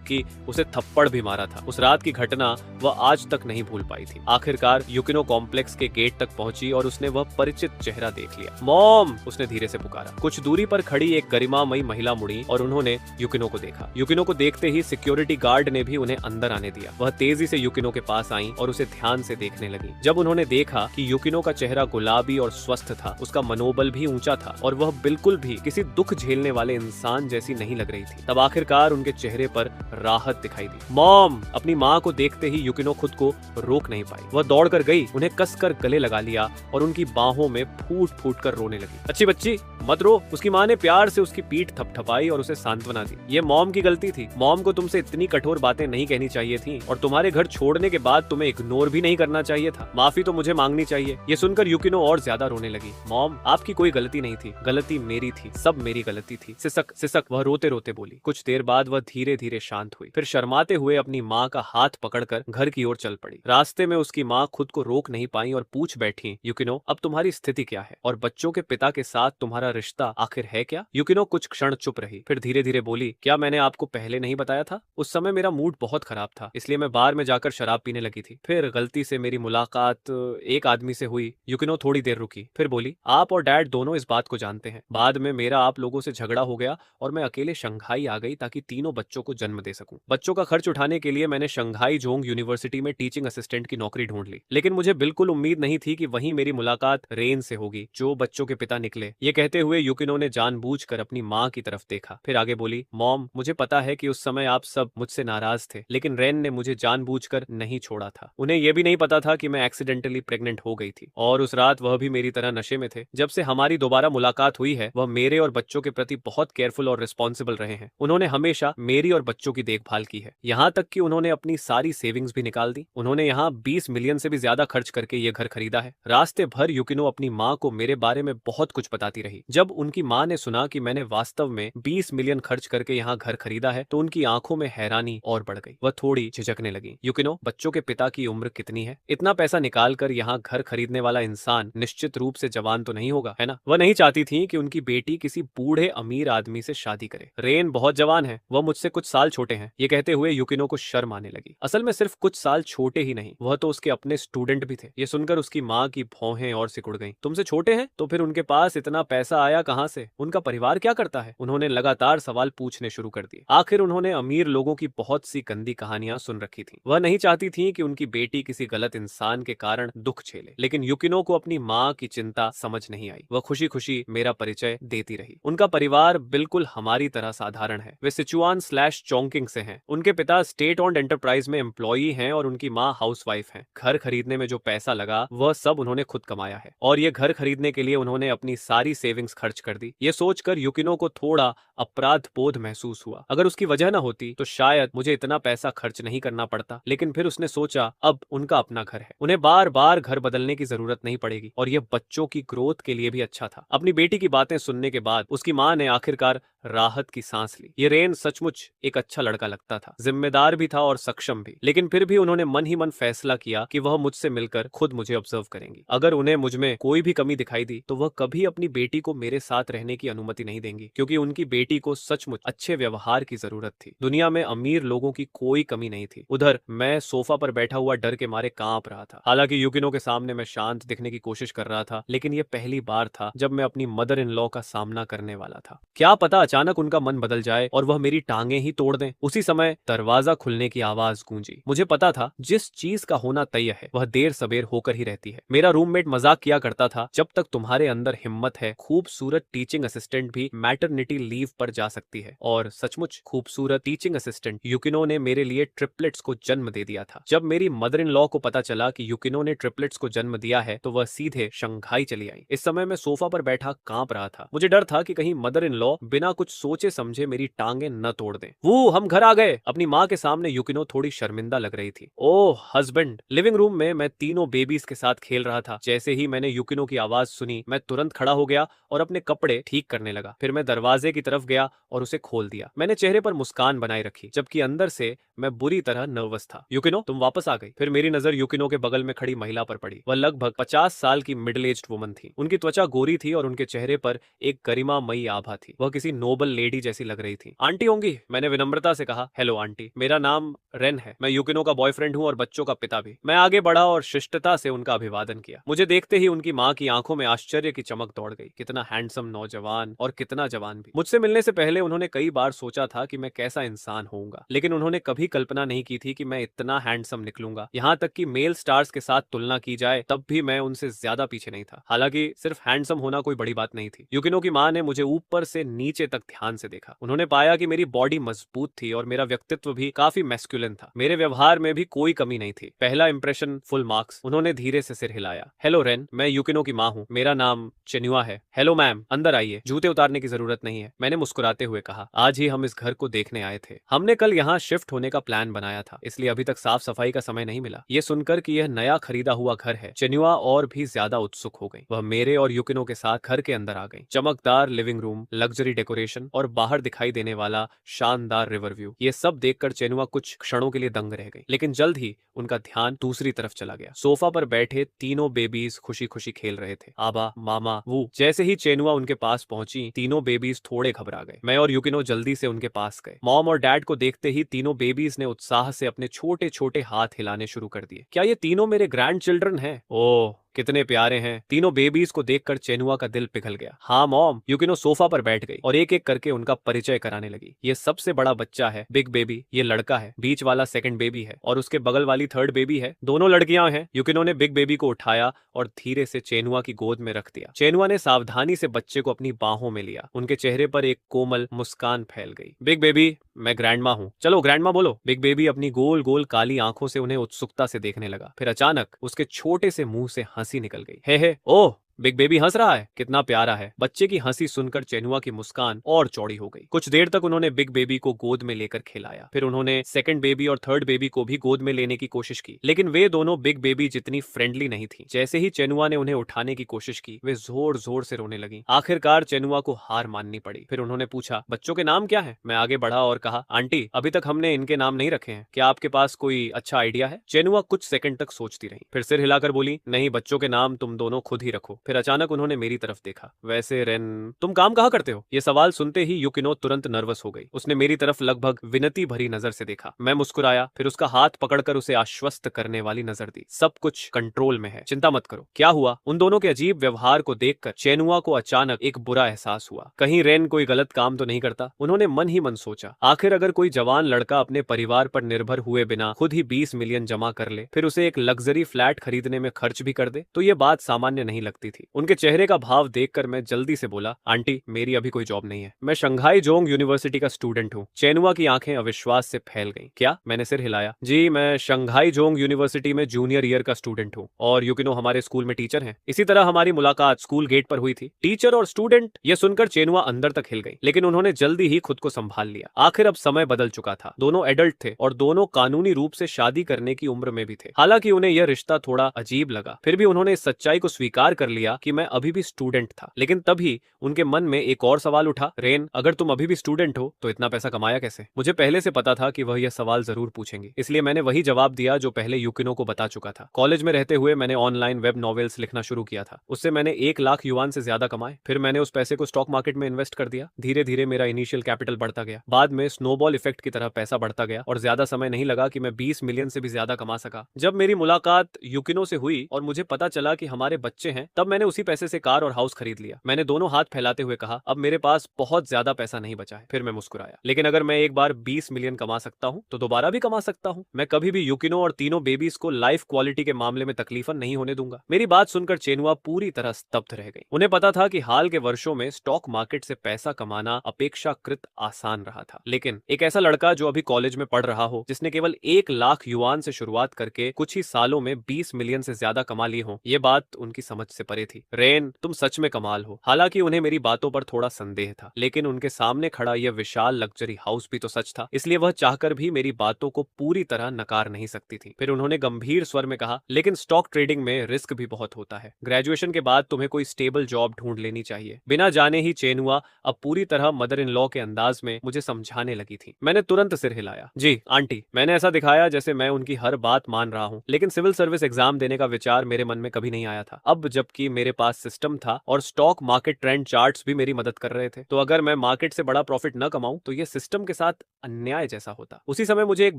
कि उसे थप्पड़ भी मारा था। उस रात की घटना वह आज तक नहीं भूल पाई थी। आखिरकार यूकिनो कॉम्प्लेक्स के गेट तक पहुंची और उसने वह परिचित चेहरा देख लिया। मॉम, उसने धीरे से पुकारा। कुछ दूरी पर खड़ी एक गरिमामयी महिला मुड़ी और उन्होंने यूकिनो को देखा। यूकिनो को देखते ही सिक्योरिटी गार्ड ने भी उन्हें अंदर आने दिया। वह तेजी से यूकिनो के पास आई और उसे ध्यान से देखने लगी। जब उन्होंने देखा कि यूकिनो का चेहरा गुलाबी और स्वस्थ था, उसका मनोबल भी ऊंचा था और वह बिल्कुल भी किसी दुख झेलने वाले इंसान जैसी नहीं लग रही थी, तब आखिरकार उनके चेहरे पर राहत दिखाई दी। मॉम! अपनी माँ को देखते ही यूकिनो खुद को रोक नहीं पाई। वह दौड़कर गई, उन्हें कसकर गले लगा लिया और उनकी बाहों में फूट फूट कर रोने लगी। अच्छी बच्ची, मत रो। उसकी माँ ने प्यार से उसकी पीठ थपथपाई और उसे सांत्वना दी। ये मॉम की गलती थी। मॉम को तुमसे इतनी कठोर बातें नहीं कहनी चाहिए थी और तुम्हारे घर छोड़ने के बाद तुम्हें इग्नोर भी नहीं करना चाहिए था। माफी तो मुझे मांगनी चाहिए। ये सुनकर यूकिनो और ज्यादा रोने लगी। मॉम, आपकी कोई गलती नहीं थी, गलती मेरी थी, सब मेरी गलती थी। सिसक सिसक वह रोते रोते बोली। कुछ देर बाद वह धीरे धीरे शांत हुई, फिर शर्माते हुए अपनी माँ का हाथ पकड़कर घर की ओर चल पड़ी। रास्ते में उसकी माँ खुद को रोक नहीं पाई और पूछ बैठी, यूकिनो, अब तुम्हारी स्थिति क्या है और बच्चों के पिता के साथ तुम्हारा रिश्ता आखिर है क्या? युकिनो कुछ क्षण चुप रही, फिर धीरे धीरे बोली, क्या मैंने आपको पहले नहीं बताया था? उस समय मेरा मूड बहुत खराब था, इसलिए मैं बार में जाकर शराब पीने लगी थी। फिर गलती से मेरी मुलाकात एक आदमी से हुई। युकिनो थोड़ी देर रुकी, फिर बोली, आप और डैड दोनों इस बात को जानते हैं। बाद में मेरा आप लोगों से झगड़ा हो गया और मैं अकेले शंघाई आ गई ताकि तीनों बच्चों को जन्म दे सकूं। बच्चों का खर्च उठाने के लिए मैंने शंघाई जोंग यूनिवर्सिटी में टीचिंग असिस्टेंट की नौकरी ढूंढ ली, लेकिन मुझे बिल्कुल उम्मीद नहीं थी कि वहीं मेरी मुलाकात रेन से होगी, जो बच्चों के पिता निकले। ये कहते हुए युकिनो ने जानबूझकर अपनी माँ की तरफ देखा, फिर आगे बोली, मॉम, मुझे पता है कि उस समय आप सब मुझसे नाराज थे, लेकिन रेन ने मुझे जानबूझकर नहीं छोड़ा था। उन्हें यह भी नहीं पता था कि मैं एक्सीडेंटली प्रेग्नेंट हो गई थी, और उस रात वह भी मेरी तरह नशे में थे। जब से हमारी दोबारा मुलाकात हुई है, वह मेरे और बच्चों के प्रति बहुत केयरफुल और रिस्पॉन्सिबल रहे हैं। उन्होंने हमेशा मेरी और बच्चों की देखभाल की है, यहाँ तक कि उन्होंने अपनी सारी सेविंग्स भी निकाल दी। उन्होंने यहाँ 20 मिलियन से भी ज्यादा खर्च करके ये घर खरीदा है। रास्ते भर युकिनो अपनी माँ को मेरे बारे में बहुत कुछ बताती रही। जब उनकी माँ ने सुना कि मैंने वास्तव में 20 मिलियन खर्च करके यहाँ घर खरीदा है, तो उनकी आंखों में हैरानी और बढ़ गई। वह थोड़ी झिझकने लगी। युकिनो, बच्चों के पिता की उम्र कितनी है? इतना पैसा निकाल कर यहाँ घर खरीदने वाला इंसान निश्चित रूप से जवान तो नहीं होगा, है ना? वह नहीं चाहती थी कि उनकी बेटी किसी बूढ़े अमीर आदमी से शादी करे। रेन बहुत जवान है, वह मुझसे कुछ साल छोटे हैं। ये कहते हुए युकिनो को शर्म आने लगी। असल में सिर्फ कुछ साल छोटे ही नहीं, वह तो उसके अपने स्टूडेंट भी थे। ये सुनकर उसकी माँ की भौहें और सिकुड़ गईं। तुमसे छोटे हैं तो फिर उनके पास इतना पैसा आया कहां से? उनका परिवार क्या करता है? उन्होंने लगातार सवाल पूछने शुरू कर दिए। आखिर उन्होंने अमीर लोगों की बहुत सी गंदी कहानियां सुन रखी थी। वह नहीं चाहती थी कि उनकी बेटी किसी गलत इंसान के कारण दुख झेले, लेकिन युकिनो को अपनी माँ की चिंता समझ नहीं आई। वह खुशी खुशी मेरा परिचय देती रही। उनका परिवार बिल्कुल हमारी तरह साधारण है। वे सिचुआन/चोंकिंग से हैं। उनके पिता स्टेट ओन्ड एंटरप्राइज में एम्प्लॉई हैं और उनकी माँ हाउसवाइफ हैं। घर खरीदने में जो पैसा लगा वह सब उन्होंने खुद कमाया है, और ये घर खरीदने के लिए उन्होंने अपनी सारी सेविंग्स खर्च कर दी। ये सोचकर युकिनो को थोड़ा अपराध बोध महसूस हुआ। अगर उसकी वजह न होती तो शायद मुझे इतना पैसा खर्च नहीं करना पड़ता, लेकिन फिर उसने सोचा अब उनका अपना घर है, उन्हें बार बार घर बदलने की जरूरत नहीं पड़ेगी, और यह बच्चों की ग्रोथ के लिए भी अच्छा था। अपनी बेटी की बातें सुनने के बाद उसकी माँ ने आखिरकार राहत की सांस ली। ये रेन सचमुच एक अच्छा लड़का लगता था, जिम्मेदार भी था और सक्षम भी, लेकिन फिर भी उन्होंने मन ही मन फैसला किया कि वह मुझसे मिलकर खुद मुझे ऑब्जर्व करेंगी। अगर उन्हें मुझ में कोई भी कमी दिखाई दी तो वह कभी अपनी बेटी को मेरे साथ रहने की अनुमति नहीं देंगी, क्योंकि उनकी बेटी को सचमुच अच्छे व्यवहार की जरूरत थी। दुनिया में अमीर लोगों की कोई कमी नहीं थी। उधर मैं सोफा पर बैठा हुआ डर के मारे कांप रहा था। हालांकि युकिनो के सामने मैं शांत दिखने की कोशिश कर रहा था, लेकिन यह पहली बार था जब मैं अपनी मदर इन लॉ का सामना करने वाला था। क्या पता अचानक उनका मन बदल जाए और वह मेरी टांगे ही तोड़ दें। उसी समय दरवाजा खुलने की आवाज गूंजी। मुझे पता था जिस चीज का होना तय है वह देर सबेर होकर ही रहती है। मेरा रूममेट मजाक किया करता था, जब तक तुम्हारे अंदर हिम्मत है, खूबसूरत टीचिंग असिस्टेंट भी मैटरनिटी लीव पर जा सकती है। और सचमुच खूबसूरत टीचिंग असिस्टेंट युकिनो ने मेरे लिए ट्रिपलेट्स को जन्म दे दिया था। जब मेरी मदर इन लॉ को पता चला कि युकिनो ने ट्रिपलेट्स को जन्म दिया है तो वह सीधे शंघाई चली आई। इस समय मैं सोफा पर बैठा कांप रहा था। मुझे डर था कि कहीं मदर इन लॉ बिना कुछ सोचे समझे मेरी टांगे न तोड़ दें। वो हम घर आ गए। अपनी माँ के सामने युकिनो थोड़ी शर्मिंदा लग रही थी। ओह हस्बैंड। लिविंग रूम में मैं तीनों बेबीज के साथ खेल रहा था। जैसे ही मैंने युकिनो की आवाज सुनी, मैं तुरंत खड़ा हो गया और अपने कपड़े ठीक करने लगा। फिर मैं दरवाजे की तरफ गया और उसे खोल दिया। मैंने चेहरे पर मुस्कान बनाए रखी, जबकि अंदर से मैं बुरी तरह नर्वस था। युकिनो, तुम वापस आ गई। फिर मेरी नजर युकिनो के बगल में खड़ी महिला पर पड़ी। वह लगभग 50 साल की मिडिल एज्ड वुमन थी। उनकी त्वचा गोरी थी और उनके चेहरे पर एक गरिमामयी आभा थी। वह किसी नोबल लेडी जैसी लग रही थी। आंटी होंगी? मैंने विनम्रता से कहा। हेलो आंटी, मेरा नाम रेन है। मैं युकिनो का बॉयफ्रेंड हूँ और बच्चों का पिता भी। मैं आगे बढ़ा और शिष्टता से उनका अभिवादन किया। मुझे देखते ही उनकी माँ की आंखों में आश्चर्य की चमक दौड़ गई। कितना हैंडसम नौजवान, और कितना जवान भी। मुझसे मिलने से पहले उन्होंने कई बार सोचा था कि मैं कैसा इंसान होऊंगा, लेकिन उन्होंने कभी कल्पना नहीं की थी कि मैं इतना हैंडसम निकलूंगा। यहाँ तक कि मेल स्टार्स के साथ तुलना की जाए तब भी मैं उनसे ज्यादा पीछे नहीं था। हालांकि सिर्फ हैंडसम होना कोई बड़ी बात नहीं थी। युकिनो की माँ ने मुझे ऊपर से नीचे तक ध्यान से देखा। उन्होंने पाया कि मेरी बॉडी मजबूत थी और मेरा व्यक्तित्व भी काफी मैस्कुलिन था। मेरे व्यवहार में भी कोई कमी नहीं थी। पहला इंप्रेशन फुल मार्क्स। उन्होंने धीरे से सिर हिलाया। हेलो रेन, मैं युकिनो की माँ हूँ। मेरा नाम चेनुआ है। हेलो मैम, अंदर आइए। जूते उतारने की जरूरत नहीं है, मैंने मुस्कुराते हुए कहा। आज ही हम इस घर को देखने आए थे। हमने कल यहाँ शिफ्ट होने का प्लान बनाया था, इसलिए अभी तक साफ सफाई का समय नहीं मिला। ये सुनकर कि यह नया खरीदा हुआ घर है, चेनुआ और भी ज्यादा उत्सुक हो गई। वह मेरे और युकिनो के साथ घर के अंदर आ गई। चमकदार living room, luxury decoration station और बाहर दिखाई देने वाला शानदार रिवर व्यू, ये सब देखकर चेनुआ कुछ क्षणों के लिए दंग रह गई। लेकिन जल्द ही उनका ध्यान दूसरी तरफ चला गया। सोफा पर बैठे तीनों बेबीज खुशी खुशी खेल रहे थे, आबा, मामा, वो। जैसे ही चेनुआ उनके पास पहुंची, तीनों बेबीज थोड़े घबरा गए। मैं और युकिनो जल्दी से उनके पास गए। मॉम और डैड को देखते ही तीनों बेबीज ने उत्साह से अपने छोटे छोटे हाथ हिलाने शुरू कर दिए। क्या ये तीनों मेरे ग्रैंड चिल्ड्रन हैं? ओह, कितने प्यारे हैं। तीनों बेबीज को देखकर चेनुआ का दिल पिघल गया। हाँ मॉम, युकिनो सोफा पर बैठ गई और एक एक करके उनका परिचय कराने लगी। ये सबसे बड़ा बच्चा है, बिग बेबी, ये लड़का है, बीच वाला सेकंड बेबी है और उसके बगल वाली थर्ड बेबी है, दोनों लड़कियां हैं। युकिनो ने बिग बेबी को उठाया और धीरे से चेनुआ की गोद में रख दिया। चेनुआ ने सावधानी से बच्चे को अपनी बाहों में लिया। उनके चेहरे पर एक कोमल मुस्कान फैल गई। बिग बेबी, मैं ग्रैंडमा हूँ, चलो ग्रैंडमा बोलो। बिग बेबी अपनी गोल गोल काली आंखों से उन्हें उत्सुकता से देखने लगा। फिर अचानक उसके छोटे से मुंह से हंसी निकल गई। हे, ओह, बिग बेबी हंस रहा है, कितना प्यारा है। बच्चे की हंसी सुनकर चेनुआ की मुस्कान और चौड़ी हो गई। कुछ देर तक उन्होंने बिग बेबी को गोद में लेकर खिलाया। फिर उन्होंने सेकंड बेबी और थर्ड बेबी को भी गोद में लेने की कोशिश की, लेकिन वे दोनों बिग बेबी जितनी फ्रेंडली नहीं थी। जैसे ही चेनुआ ने उन्हें उठाने की कोशिश की, वे जोर जोर से रोने लगी। आखिरकार चेनुआ को हार माननी पड़ी। फिर उन्होंने पूछा, बच्चों के नाम क्या है? मैं आगे बढ़ा और कहा, आंटी, अभी तक हमने इनके नाम नहीं रखे हैं, क्या आपके पास कोई अच्छा आइडिया है? चेनुआ कुछ सेकंड तक सोचती रही, फिर सिर हिलाकर बोली, नहीं, बच्चों के नाम तुम दोनों खुद ही रखो। फिर अचानक उन्होंने मेरी तरफ देखा। वैसे रेन, तुम काम कहाँ करते हो? ये सवाल सुनते ही युकिनो तुरंत नर्वस हो गई। उसने मेरी तरफ लगभग विनती भरी नजर से देखा। मैं मुस्कुराया, फिर उसका हाथ पकड़कर उसे आश्वस्त करने वाली नजर दी। सब कुछ कंट्रोल में है, चिंता मत करो। क्या हुआ? उन दोनों के अजीब व्यवहार को देखकर चेनुआ को अचानक एक बुरा एहसास हुआ। कहीं रेन कोई गलत काम तो नहीं करता? उन्होंने मन ही मन सोचा। आखिर अगर कोई जवान लड़का अपने परिवार पर निर्भर हुए बिना खुद ही 20 मिलियन जमा कर ले, फिर उसे एक लग्जरी फ्लैट खरीदने में खर्च भी कर दे, तो ये बात सामान्य नहीं लगती थी। उनके चेहरे का भाव देखकर मैं जल्दी से बोला, आंटी, मेरी अभी कोई जॉब नहीं है, मैं शंघाई जोंग यूनिवर्सिटी का स्टूडेंट हूँ। चेनुआ की आंखें अविश्वास से फैल गईं। क्या? मैंने सिर हिलाया। जी, मैं शंघाई जोंग यूनिवर्सिटी में जूनियर ईयर का स्टूडेंट हूँ और युकिनो हमारे स्कूल में टीचर हैं। इसी तरह हमारी मुलाकात स्कूल गेट पर हुई थी। टीचर और स्टूडेंट, यह सुनकर चेनुआ अंदर तक हिल गई, लेकिन उन्होंने जल्दी ही खुद को संभाल लिया। आखिर अब समय बदल चुका था। दोनों एडल्ट थे और दोनों कानूनी रूप से शादी करने की उम्र में भी थे। हालांकि उन्हें यह रिश्ता थोड़ा अजीब लगा, फिर भी उन्होंने इस सच्चाई को स्वीकार कर लिया कि मैं अभी भी स्टूडेंट था। लेकिन तभी उनके मन में एक और सवाल उठा, रेन, अगर तुम अभी भी स्टूडेंट हो तो इतना पैसा कमाया कैसे? मुझे पहले से पता था कि वह यह सवाल जरूर पूछेंगे, इसलिए मैंने वही जवाब दिया जो पहले युकिनो को बता चुका था। कॉलेज में रहते हुए मैंने ऑनलाइन वेब नॉवेल्स लिखना शुरू किया था। उससे मैंने 1 लाख युआन से ज्यादा कमाए। फिर मैंने उस पैसे को स्टॉक मार्केट में इन्वेस्ट कर दिया। धीरे धीरे मेरा इनिशियल कैपिटल बढ़ता गया। बाद में स्नोबॉल इफेक्ट की तरह पैसा बढ़ता गया और ज्यादा समय नहीं लगा कि मैं 20 मिलियन से भी ज्यादा कमा सका। जब मेरी मुलाकात युकिनो से हुई और मुझे पता चला कि हमारे बच्चे हैं, तब मैंने उसी पैसे से कार और हाउस खरीद लिया। मैंने दोनों हाथ फैलाते हुए कहा, अब मेरे पास बहुत ज्यादा पैसा नहीं बचा है। फिर मैं मुस्कुराया, लेकिन अगर मैं एक बार 20 मिलियन कमा सकता हूँ तो दोबारा भी कमा सकता हूँ। मैं कभी भी युकिनो और तीनों बेबीज को लाइफ क्वालिटी के मामले में तकलीफन नहीं होने दूंगा। मेरी बात सुनकर चेनुआ पूरी तरह स्तब्ध रह गई। उन्हें पता था कि हाल के वर्षों में स्टॉक मार्केट से पैसा कमाना अपेक्षाकृत आसान रहा था, लेकिन एक ऐसा लड़का जो अभी कॉलेज में पढ़ रहा हो, जिसने केवल 1 लाख युआन से शुरुआत करके कुछ ही सालों में 20 मिलियन से ज्यादा कमा लिए हो, ये बात उनकी समझ से परे थी। रेन, तुम सच में कमाल हो। हालांकि उन्हें मेरी बातों पर थोड़ा संदेह था, लेकिन उनके सामने खड़ा यह विशाल लग्जरी हाउस भी तो सच था, इसलिए वह चाहकर भी मेरी बातों को पूरी तरह नकार नहीं सकती थी। फिर उन्होंने गंभीर स्वर में कहा, लेकिन स्टॉक ट्रेडिंग में रिस्क भी बहुत होता है। ग्रेजुएशन के बाद तुम्हें कोई स्टेबल जॉब ढूंढ लेनी चाहिए। बिना जाने ही चेनुआ अब पूरी तरह मदर इन लॉ के अंदाज में मुझे समझाने लगी थी। मैंने तुरंत सिर हिलाया। जी आंटी, मैंने ऐसा दिखाया जैसे मैं उनकी हर बात मान रहा हूँ, लेकिन सिविल सर्विस एग्जाम देने का विचार मेरे मन में कभी नहीं आया था। अब जबकि मेरे पास सिस्टम था और स्टॉक मार्केट ट्रेंड चार्ट्स भी मेरी मदद कर रहे थे, तो अगर मैं मार्केट से बड़ा प्रॉफिट न कमाऊं तो यह सिस्टम के साथ अन्याय जैसा होता। उसी समय मुझे एक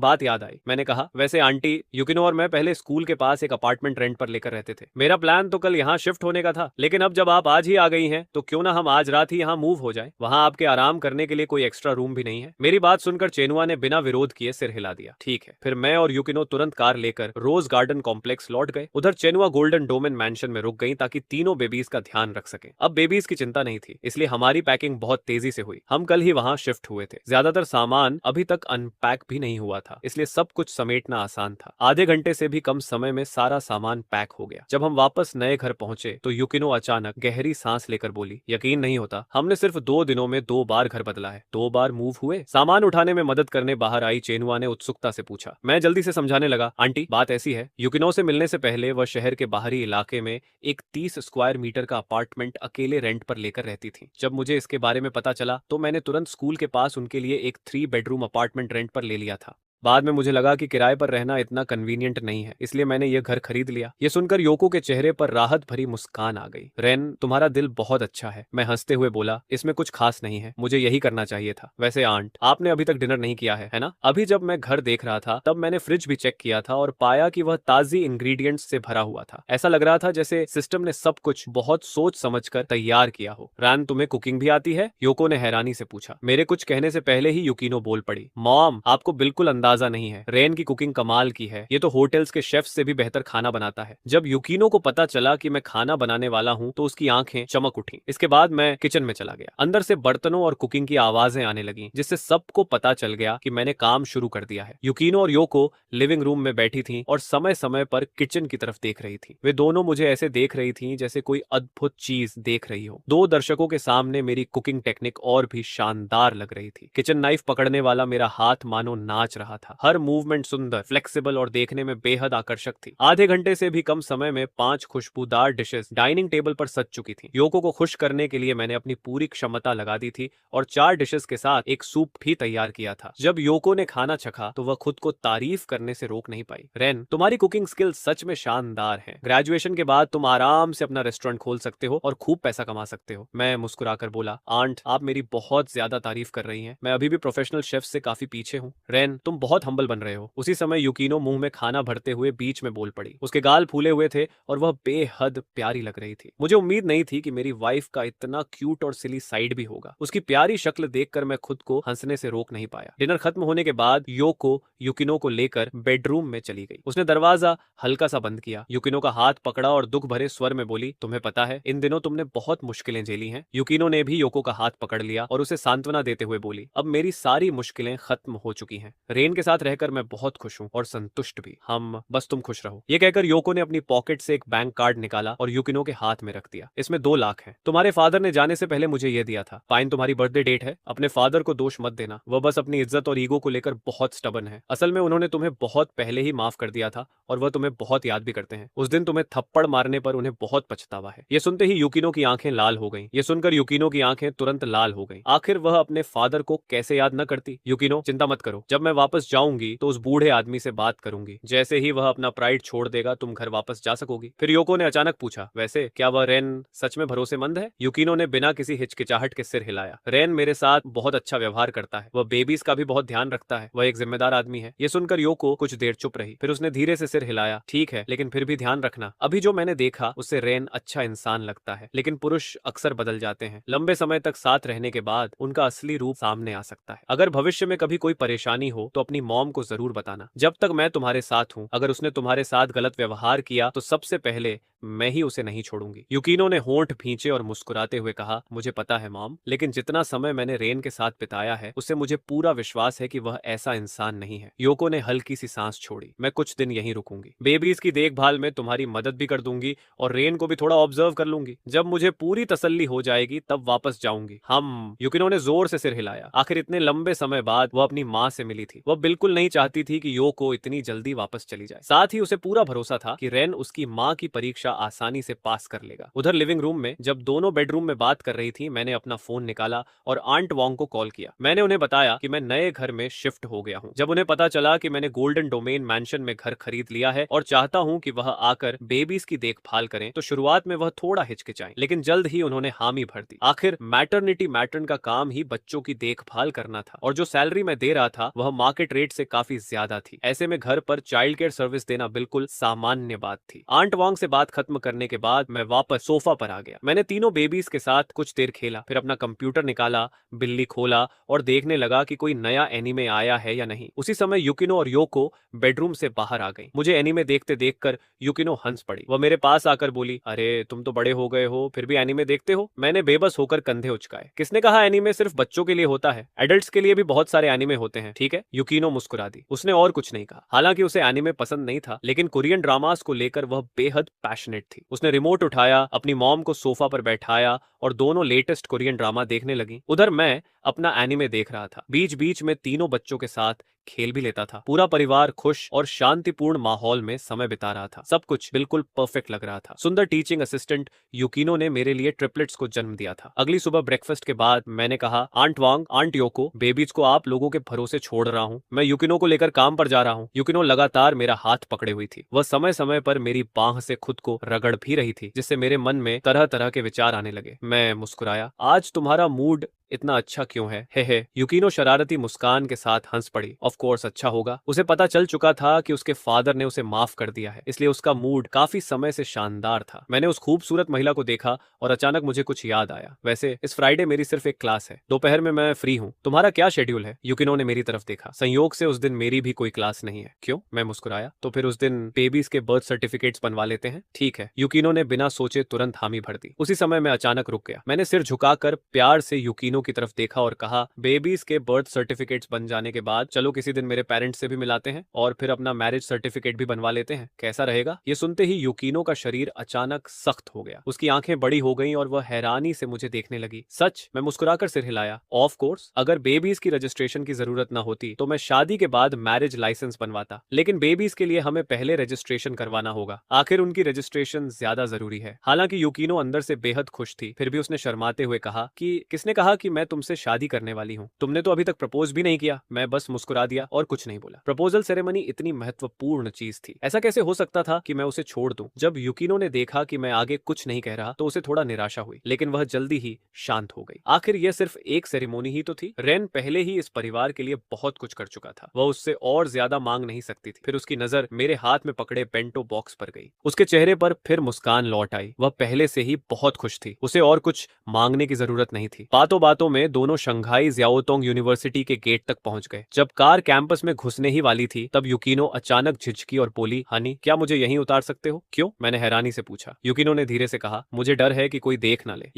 बात याद आई। मैंने कहा, वैसे आंटी, युकिनो और मैं पहले स्कूल के पास एक अपार्टमेंट रेंट पर लेकर रहते थे। मेरा प्लान तो कल यहाँ शिफ्ट होने का था, लेकिन अब जब आप आज ही आ गई हैं, तो क्यों ना हम आज रात ही यहाँ मूव हो जाए। वहाँ आपके आराम करने के लिए कोई एक्स्ट्रा रूम भी नहीं है। मेरी बात सुनकर चेनुआ ने बिना विरोध किए सिर हिला दिया। ठीक है। फिर मैं और युकिनो तुरंत कार लेकर रोज गार्डन कॉम्प्लेक्स लौट गए। उधर चेनुआ गोल्डन डोमेन मैंशन में रुक गई ताकि तीनों बेबीज का ध्यान रख सके। अब बेबीज की चिंता नहीं थी, इसलिए हमारी पैकिंग बहुत तेजी से हुई। हम कल ही वहाँ शिफ्ट हुए थे। ज्यादातर सामान अभी तक अनपैक भी नहीं हुआ था, इसलिए सब कुछ समेटना आसान था। आधे घंटे से भी कम समय में सारा सामान पैक हो गया। जब हम वापस नए घर पहुंचे तो युकिनो अचानक गहरी सांस लेकर बोली, यकीन नहीं होता, हमने सिर्फ 2 दिनों में 2 बार घर बदला है। 2 बार मूव हुए। सामान उठाने में मदद करने बाहर आई चेनुआ ने उत्सुकता से पूछा। मैं जल्दी से समझाने लगा, आंटी, बात ऐसी है, युकिनो से मिलने से पहले वह शहर के बाहरी इलाके में एक 30 20 स्क्वायर मीटर का अपार्टमेंट अकेले रेंट पर लेकर रहती थी। जब मुझे इसके बारे में पता चला तो मैंने तुरंत स्कूल के पास उनके लिए एक 3 बेडरूम अपार्टमेंट रेंट पर ले लिया था। बाद में मुझे लगा कि किराए पर रहना इतना कन्वीनियंट नहीं है, इसलिए मैंने ये घर खरीद लिया। ये सुनकर योको के चेहरे पर राहत भरी मुस्कान आ गई। रेन, तुम्हारा दिल बहुत अच्छा है, मैं हंसते हुए बोला। इसमें कुछ खास नहीं है, मुझे यही करना चाहिए था। वैसे आंट, आपने अभी तक डिनर नहीं किया है ना? अभी जब मैं घर देख रहा था तब मैंने फ्रिज भी चेक किया था और पाया कि वह ताजी इंग्रेडिएंट्स से भरा हुआ था। ऐसा लग रहा था जैसे सिस्टम ने सब कुछ बहुत सोच समझकर तैयार किया हो। रैन, तुम्हें कुकिंग भी आती है? योको ने हैरानी से पूछा। मेरे कुछ कहने से पहले ही युकिनो बोल पड़ी। मॉम, आपको बिल्कुल अंदाजा नहीं है, रेन की कुकिंग कमाल की है। ये तो होटल्स के शेफ से भी बेहतर खाना बनाता है। जब युकिनो को पता चला कि मैं खाना बनाने वाला हूँ तो उसकी आंखें चमक उठी। इसके बाद मैं किचन में चला गया। अंदर से बर्तनों और कुकिंग की आवाजें आने लगी, जिससे सबको पता चल गया कि मैंने काम शुरू कर दिया है। युकिनो और योको लिविंग रूम में बैठी थीं और समय समय पर किचन की तरफ देख रही थी। वे दोनों मुझे ऐसे देख रही थी जैसे कोई अद्भुत चीज देख रही हो। 2 दर्शकों के सामने मेरी कुकिंग टेक्निक और भी शानदार लग रही थी। किचन नाइफ पकड़ने वाला मेरा हाथ मानो नाच रहा था। हर मूवमेंट सुंदर, फ्लेक्सिबल और देखने में बेहद आकर्षक थी। आधे घंटे से भी कम समय में 5 खुशबूदार डिशेस डाइनिंग टेबल पर सज चुकी थी। योको को खुश करने के लिए मैंने अपनी पूरी क्षमता लगा दी थी और 4 डिशेस के साथ एक सूप भी तैयार किया था। जब योको ने खाना चखा तो वह खुद को तारीफ करने से रोक नहीं पाई। रेन, तुम्हारी कुकिंग स्किल सच में शानदार है। ग्रेजुएशन के बाद तुम आराम से अपना रेस्टोरेंट खोल सकते हो और खूब पैसा कमा सकते हो। मैं मुस्कुराकर बोला। आंट, आप मेरी बहुत ज्यादा तारीफ कर रही हैं। मैं अभी भी प्रोफेशनल शेफ से काफी पीछे हूँ। रेन, तुम बहुत हम्बल बन रहे हो। उसी समय युकिनो मुंह में खाना भरते हुए बीच में बोल पड़ी। उसके गाल फूले हुए थे और वह बेहद प्यारी लग रही थी। मुझे उम्मीद नहीं थी कि मेरी वाइफ का इतना क्यूट और सिली साइड भी होगा। उसकी प्यारी शक्ल देखकर मैं खुद को हंसने से रोक नहीं पाया। डिनर खत्म होने के बाद योको युकिनो को लेकर बेडरूम में चली गई। उसने दरवाजा हल्का सा बंद किया, युकिनो का हाथ पकड़ा और दुख भरे स्वर में बोली, तुम्हें पता है इन दिनों तुमने बहुत मुश्किलें झेली हैं। युकिनो ने भी योको का हाथ पकड़ लिया और उसे सांत्वना देते हुए बोली, अब मेरी सारी मुश्किलें खत्म हो चुकी हैं। रेन के साथ रहकर मैं बहुत खुश हूँ और संतुष्ट भी। हम बस तुम खुश रहो। ये कहकर योको ने अपनी पॉकेट से एक बैंक कार्ड निकाला और युकिनो के हाथ में रख दिया। इसमें 2 लाख है। तुम्हारे फादर ने जाने से पहले मुझे ये दिया था। पाइन, तुम्हारी बर्थडे डेट है। अपने फादर को दोष मत देना, वह बस अपनी इज्जत और ईगो को लेकर बहुत स्टबन है। असल में उन्होंने तुम्हें बहुत पहले ही माफ कर दिया था और वह तुम्हें बहुत याद भी करते हैं। उस दिन तुम्हें थप्पड़ मारने पर उन्हें बहुत पछतावा है। ये सुनते ही युकिनो की आंखें लाल हो गईं। ये सुनकर युकिनो की आंखें तुरंत लाल हो गईं। आखिर वह अपने फादर को कैसे याद न करती। युकिनो, चिंता मत करो, जब मैं वापस जाऊंगी तो उस बूढ़े आदमी से बात करूंगी। जैसे ही वह अपना प्राइड छोड़ देगा तुम घर वापस जा सकोगी। फिर योको ने अचानक पूछा, वैसे क्या वह रेन सच में भरोसेमंद है? युकिनो ने बिना किसी हिचकिचाहट के सिर हिलाया। रेन मेरे साथ बहुत अच्छा व्यवहार करता है, वह बेबीज का भी बहुत ध्यान रखता है, वह एक जिम्मेदार आदमी है। ये सुनकर योको कुछ देर चुप रही, फिर उसने धीरे से सिर हिलाया। ठीक है, लेकिन फिर भी ध्यान रखना, अभी जो मैंने देखा उससे रेन अच्छा इंसान लगता है, लेकिन पुरुष अक्सर बदल जाते हैं। लंबे समय तक साथ रहने के बाद उनका असली रूप सामने आ सकता है। अगर भविष्य में कभी कोई परेशानी हो तो अपनी मॉम को जरूर बताना। जब तक मैं तुम्हारे साथ हूँ, अगर उसने तुम्हारे साथ गलत व्यवहार किया तो सबसे पहले मैं ही उसे नहीं छोड़ूंगी। युकिनो ने होंठ भींचे और मुस्कुराते हुए कहा, मुझे पता है मॉम, लेकिन जितना समय मैंने रेन के साथ बिताया है उससे मुझे पूरा विश्वास है कि वह ऐसा इंसान नहीं है। योको ने हल्की सी सांस छोड़ी। मैं कुछ दिन यहीं रुकूंगी, बेबीज की देखभाल में तुम्हारी मदद भी कर दूंगी और रेन को भी थोड़ा ऑब्जर्व कर लूंगी। जब मुझे पूरी तसल्ली हो जाएगी तब वापस जाऊंगी। हम युकिनो ने जोर से सिर हिलाया। आखिर इतने लंबे समय बाद वह अपनी माँ से मिली थी। वह बिल्कुल नहीं चाहती थी कि योको इतनी जल्दी वापस चली जाए। साथ ही उसे पूरा भरोसा था कि रेन उसकी माँ की परीक्षा आसानी से पास कर लेगा। उधर लिविंग रूम में जब दोनों बेडरूम में बात कर रही थी, मैंने अपना फोन निकाला और आंट वॉन्ग को कॉल किया। मैंने उन्हें बताया कि मैं नए घर में शिफ्ट हो गया हूँ। जब उन्हें पता चला कि मैंने गोल्डन डोमेन मैंशन में घर खरीद लिया है और चाहता हूँ कि वह आकर बेबीज की देखभाल करें, तो शुरुआत में वह थोड़ा हिचकिचाएं, लेकिन जल्द ही उन्होंने हामी भर दी। आखिर मैटरनिटी मैट्रन का काम ही बच्चों की देखभाल करना था और जो सैलरी मैं दे रहा था वह मार्केट रेट से काफी ज्यादा थी। ऐसे में घर पर चाइल्ड केयर सर्विस देना बिल्कुल सामान्य बात थी। आंट वॉन्ग से बात खत्म करने के बाद मैं वापस सोफा पर आ गया। मैंने तीनों बेबीज के साथ कुछ देर खेला, फिर अपना कंप्यूटर निकाला, बिल्ली खोला और देखने लगा कि कोई नया एनीमे आया है या नहीं। उसी समय युकिनो और योको बेडरूम से बाहर आ गई। मुझे एनीमे देखते देखकर युकिनो हंस पड़ी। वह मेरे पास आकर बोली, अरे तुम तो बड़े हो गए हो, फिर भी एनीमे देखते हो? मैंने बेबस होकर कंधे उचकाए। किसने कहा एनीमे सिर्फ बच्चों के लिए होता है? एडल्ट्स के लिए भी बहुत सारे एनीमे होते हैं, ठीक है? युकिनो मुस्कुरा दी। उसने और कुछ नहीं कहा। हालांकि उसे एनीमे पसंद नहीं था, लेकिन कोरियन ड्रामास को लेकर वह बेहद पैशनेट थी। उसने रिमोट उठाया, अपनी मॉम को सोफा पर बैठाया और दोनों लेटेस्ट कोरियन ड्रामा देखने लगी। उधर मैं अपना एनिमे देख रहा था। बीच बीच में तीनों बच्चों के साथ खेल भी लेता था। पूरा परिवार खुश और शांतिपूर्ण माहौल में समय बिता रहा था। सब कुछ बिल्कुल परफेक्ट लग रहा था। सुंदर टीचिंग असिस्टेंट यूकिनो ने मेरे लिए ट्रिपलेट्स को जन्म दिया था। अगली सुबह ब्रेकफास्ट के बाद मैंने कहा, आंट वांग, आंट योको, बेबीज को आप लोगों के भरोसे छोड़ रहा हूँ। मैं यूकिनो को लेकर काम पर जा रहा हूँ। यूकिनो लगातार मेरा हाथ पकड़े हुई थी। वह समय समय पर मेरी बाह से खुद को रगड़ भी रही थी, जिससे मेरे मन में तरह तरह के विचार आने लगे। मैं मुस्कुराया। आज तुम्हारा मूड इतना अच्छा क्यों है? हे। यूकिनो शरारती मुस्कान के साथ हंस पड़ी। ऑफ कोर्स अच्छा होगा। उसे पता चल चुका था कि उसके फादर ने उसे माफ कर दिया है, इसलिए उसका मूड काफी समय से शानदार था। मैंने उस खूबसूरत महिला को देखा और अचानक मुझे कुछ याद आया। वैसे इस फ्राइडे मेरी सिर्फ एक क्लास है। दोपहर में मैं फ्री हूँ। तुम्हारा क्या शेड्यूल है? यूकिनो ने मेरी तरफ देखा। संयोग से उस दिन मेरी भी कोई क्लास नहीं है। क्यों? मैं मुस्कुराया। तो फिर उस दिन बेबीज के बर्थ सर्टिफिकेट्स बनवा लेते हैं। ठीक है। यूकिनो ने बिना सोचे तुरंत हामी भर दी। उसी समय मैं अचानक रुक गया। मैंने सिर झुकाकर प्यार से यूकिनो की तरफ देखा और कहा, बेबीज के बर्थ सर्टिफिकेट्स बन जाने के बाद चलो किसी दिन मेरे पेरेंट्स से भी मिलाते हैं और फिर अपना मैरिज सर्टिफिकेट भी बनवा लेते हैं। कैसा रहेगा? ये सुनते ही यूकिनो का शरीर अचानक सख्त हो गया। उसकी आंखें बड़ी हो गईं और वह हैरानी से मुझे देखने लगी। सच? मैं मुस्कुराकर सिर हिलाया। ऑफ कोर्स, अगर बेबीज की रजिस्ट्रेशन की जरूरत ना होती तो मैं शादी के बाद मैरिज लाइसेंस बनवाता, लेकिन बेबीज के लिए हमें पहले रजिस्ट्रेशन करवाना होगा। आखिर उनकी रजिस्ट्रेशन ज्यादा जरूरी है। हालांकि यूकिनो अंदर से बेहद खुश थी, फिर भी उसने शर्माते हुए कहा कि किसने कहा कि मैं तुमसे शादी करने वाली हूँ? तुमने तो अभी तक प्रपोज भी नहीं किया। मैं बस मुस्कुरा दिया और कुछ नहीं बोला। प्रपोजल सेरेमनी इतनी महत्वपूर्ण चीज थी। ऐसा कैसे हो सकता था कि मैं उसे छोड़ दूं? जब यूकिनो ने देखा कि मैं आगे कुछ नहीं कह रहा तो उसे थोड़ा निराशा हुई, लेकिन वह जल्दी ही शांत हो गई। आखिर यह सिर्फ एक सेरेमनी ही तो थी। रेन पहले ही इस परिवार के लिए बहुत कुछ कर चुका था। वह उससे और ज्यादा मांग नहीं सकती थी। फिर उसकी नजर मेरे हाथ में पकड़े बेंटो बॉक्स पर गई। उसके चेहरे पर फिर मुस्कान लौट आई। वह पहले से ही बहुत खुश थी। उसे और कुछ मांगने की जरूरत नहीं थी। बातों बातों में दोनों शंघाई जियाओतोंग यूनिवर्सिटी के गेट तक पहुंच गए। जब कार कैंपस में घुसने ही वाली थी तब यूकिनो अचानक झिझकी और बोली, हनी, क्या मुझे यहीं उतार सकते हो? क्यों? मैंने हैरानी से पूछा। यूकिनो ने धीरे से कहा, मुझे डर है कि कोई देख ना ले।